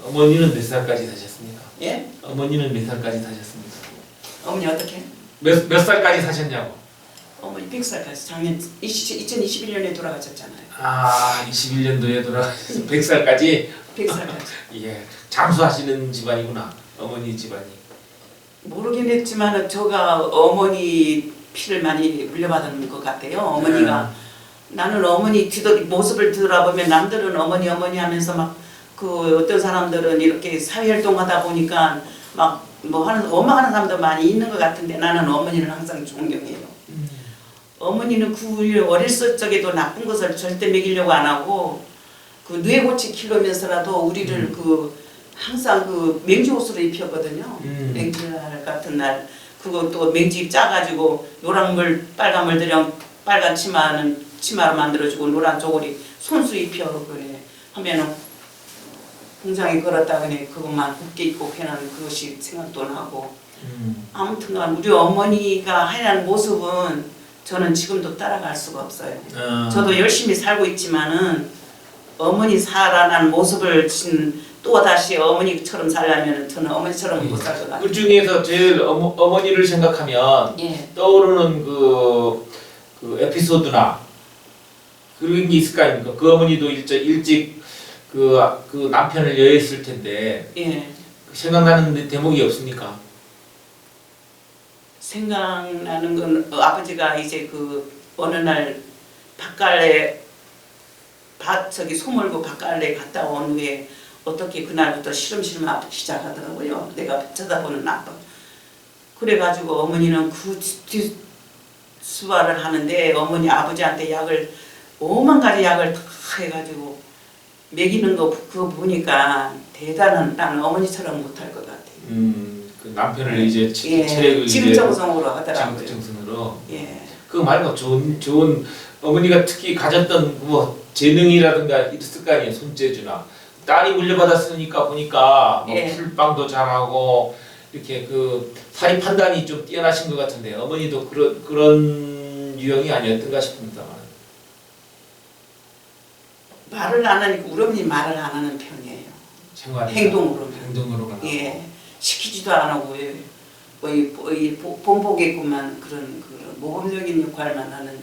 어머니는 몇 살까지 사셨습니까? 예? 어머니는 몇 살까지 사셨습니까? 어머니 어떻게? 몇 살까지 사셨냐고? 어머니 100살까지 작년 2021년에 돌아가셨잖아요. 21년도에 돌아가셔서 100살까지? 100살까지. 예, 장수하시는 집안이구나. 어머니 집안이. 모르긴 했지만 저가 어머니 피를 많이 물려받은 것 같아요. 어머니가 나는 어머니 모습을 들어보면 남들은 어머니 하면서 막 그 어떤 사람들은 이렇게 사회활동하다 보니까 막 뭐 하는 원망하는 사람도 많이 있는 것 같은데 나는 어머니를 항상 존경해요. 어머니는 그 어렸을 적에도 나쁜 것을 절대 먹이려고 안 하고 그 뇌고치 키우면서라도 우리를 그 항상 그 맹지 옷으로 입혔거든요. 맹지날 같은 날 그것도 맹지 짜가지고 노란 물 빨간 물 들여 빨간 치마로 만들어주고 노란 쪼고리 손수 입혀 그래 하면은 공장에 걸었다 그네 그것만 굳게 입고 그냥 그것이 생각도 나고 아무튼간 우리 어머니가 하얀 모습은 저는 지금도 따라갈 수가 없어요. 저도 열심히 살고 있지만은 어머니 살아난 모습을 또 다시 어머니처럼 살려면 저는 어머니처럼 못 살 것 같아요. 그 중에서 제일 어머니를 생각하면 떠오르는 그 에피소드나 그런 게 있을 거 아닙니까? 그 어머니도 일찍 그 남편을 여했을 텐데 생각나는 대목이 없습니까? 생각나는 건 아버지가 이제 그 어느 날 밭갈래 저기 소몰고 밭갈래 갔다 온 후에 어떻게 그날부터 시름시름 아프기 시작하더라고요. 내가 쳐다보는 아빠. 그래가지고 어머니는 그 수발을 하는데 어머니 아버지한테 약을 5만 가지 약을 다 해가지고 먹이는 거 그거 보니까 대단한 나는 어머니처럼 못할 것 같아요. 그 남편을 이제 체력을 지극정성으로 하더라고요. 지극정성으로. 예. 그거 말고 좋은 어머니가 특히 가졌던 뭐 재능이라든가 있을 거 아니에요. 손재주나 딸이 물려받았으니까 보니까 뭐 풀빵도 잘하고 이렇게 그 사리 판단이 좀 뛰어나신 것 같은데 어머니도 그런 유형이 아니었던가 싶습니다만. 말을 안 하니까 우리 어머니 말을 안 하는 편이에요. 행동으로만. 예. 시키지도 안 하고 본보겠구만 그런 모범적인 역할만 하는.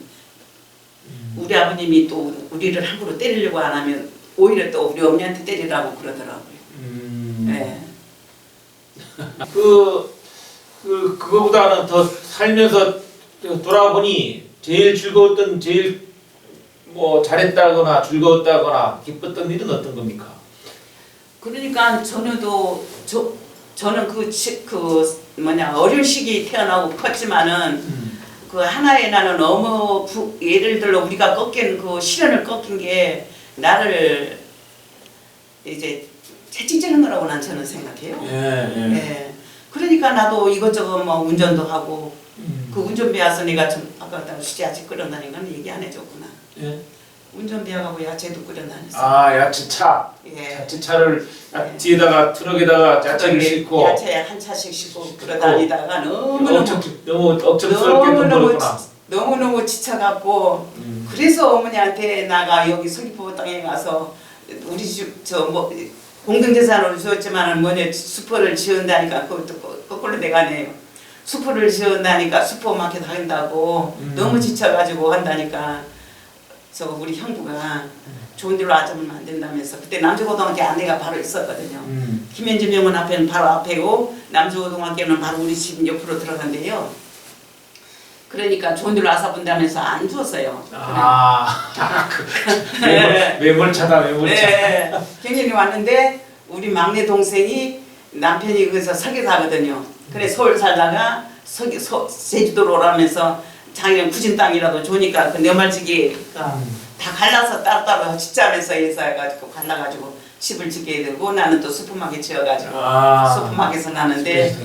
우리 아버님이 또 우리를 함부로 때리려고 안 하면 오히려 또 우리 어머니한테 때리라고 그러더라고요. 예. 그거보다는 더 살면서 돌아보니 제일 즐거웠던 제일 뭐 잘했다거나 즐거웠다거나 기뻤던 일은 어떤 겁니까? 그러니까 저는 어린 시기 태어나고 컸지만은 그 하나의 나는 너무 예를 들어 우리가 꺾인 그 시련을 꺾인 게 나를 이제 채찍질한 거라고 난 저는 생각해요. 예. 그러니까 나도 이것저것 뭐 운전도 하고 그 운전비 와서 내가 좀 아까 야채 끓여다니는 건 얘기 안 해줬구나. 예. 운전비하고 야채도 끓여다녔어. 야채차. 예. 야채차를 뒤에다가 트럭에다가 야채를 싣고. 야채 한 차씩 싣고 끌어다니다가 너무 억척스럽게 돈 벌었구나. 너무 지쳐갖고 그래서 어머니한테 나가 여기 서귀포 땅에 가서 우리 집 공동재산으로 주었지만은 슈퍼를 지은다니까 그것도 거꾸로 내가네요. 수포를 지었다니까 슈퍼마켓 한다고 너무 지쳐가지고 한다니까 저 우리 형부가 좋은 데로 앉으면 안 된다면서 그때 남주고등학교 안내가 바로 있었거든요. 김현지 병원 앞에는 바로 앞에고 남주고등학교는 바로 우리 집 옆으로 들어간대요. 그러니까 좋은 데로 와서 본다면서 안 주었어요. 매몰차다 매몰차. 네, 경연이 왔는데 우리 막내 동생이 남편이 거기서 설계사거든요. 그래 서울 살다가 제주도로 오라면서 자기는 구진 땅이라도 좋으니까 그 내말지기가 다 갈라서 따로따로 짓자면서 해가지고 갈라가지고 집을 짓게 되고 나는 또 슈퍼마켓 지어가지고 슈퍼마켓에서 나는데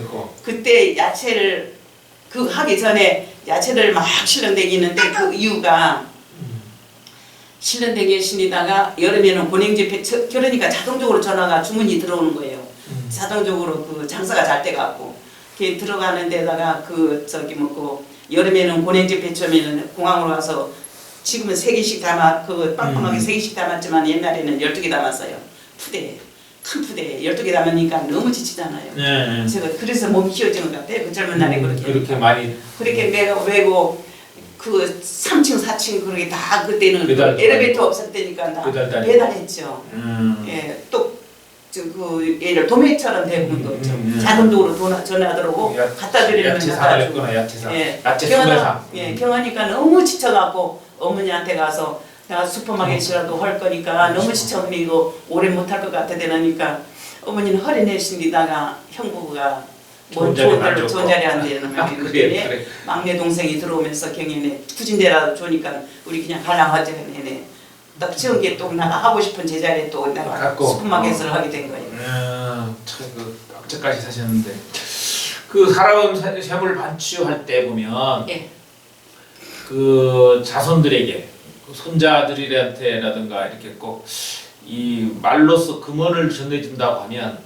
그때 야채를 그 하기 전에 야채를 막 실런댕기는데 그 이유가 실런댕기 신이다가 여름에는 고냉지 그러니까 자동적으로 전화가 주문이 들어오는 거예요. 자동적으로 그 장사가 잘 돼갖고 그 들어가는 데다가 그 저기 뭐고 여름에는 고냉지 배추면은 공항으로 가서 지금은 3개씩 담아 그 빵빵하게 3개씩 담았지만 옛날에는 12개 담았어요. 푸대 큰 푸대 12개 담으니까 너무 지치잖아요. 네. 제가 그래서 몸이 키워진 것 같아요. 그 젊은 날에 그렇게 많이 그렇게 메고 그 3층 4층 그렇게 다 그때는 배달 엘리베이터 없을 때니까 다 배달했죠. 예, 또그 예를 도매처럼 대부분도 없죠. 자동적으로 전화 들어오고 갖다 드리는 야채 사달랬구나 야채사. 예, 야채 소매사. 예, 경하니까 너무 지쳐갖고 어머니한테 가서 내가 슈퍼마켓이라도 할 거니까 너무 지쳐버리고 오래 못할 것 같아 되니까 어머니는 허리 내쉬다가 형부가 좋은 자리 안 되는 그래. 막내 동생이 들어오면서 경연에 투진대라도 좋으니까 우리 그냥 갈랑하자 해네. 딱 지은 게 또 내가 하고 싶은 제자리에 또 내가 슈퍼마켓을 하게 된 거예요. 참그 악재까지 사셨는데 그 살아온 셈을 반추할 때 보면 예. 그 자손들에게 손자들한테라든가 이렇게 꼭 이 말로써 금언을 전해준다고 하면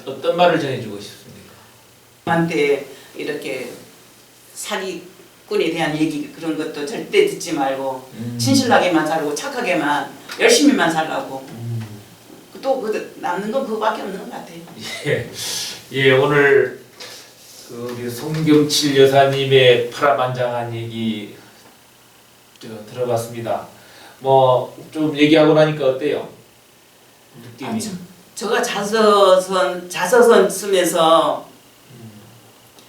어떤 말을 전해주고 싶습니까? 한테 이렇게 사기꾼에 대한 얘기 그런 것도 절대 듣지 말고 진실하게만 살고 착하게만 열심히만 살라고 또 그 남는 건 그거밖에 없는 것 같아요. 예 오늘 그 우리 송경칠 여사님의 파란만장한 얘기 들어봤습니다. 뭐 좀 얘기하고 나니까 어때요? 느낌이? 제가 자서전 쓰면서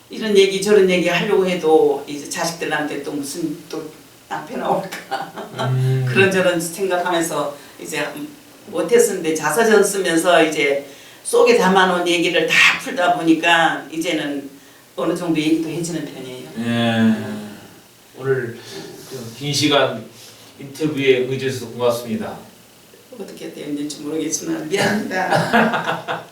이런 얘기 저런 얘기 하려고 해도 이제 자식들한테 또 무슨 또 낭패 나올까 그런저런 생각하면서 이제 못했었는데 자서전 쓰면서 이제 속에 담아놓은 얘기를 다 풀다 보니까 이제는 어느 정도 얘기도 해지는 편이에요. 오늘 긴 시간 인터뷰에 응해주셔서 고맙습니다. 어떻게 되는지 모르겠지만 미안합니다.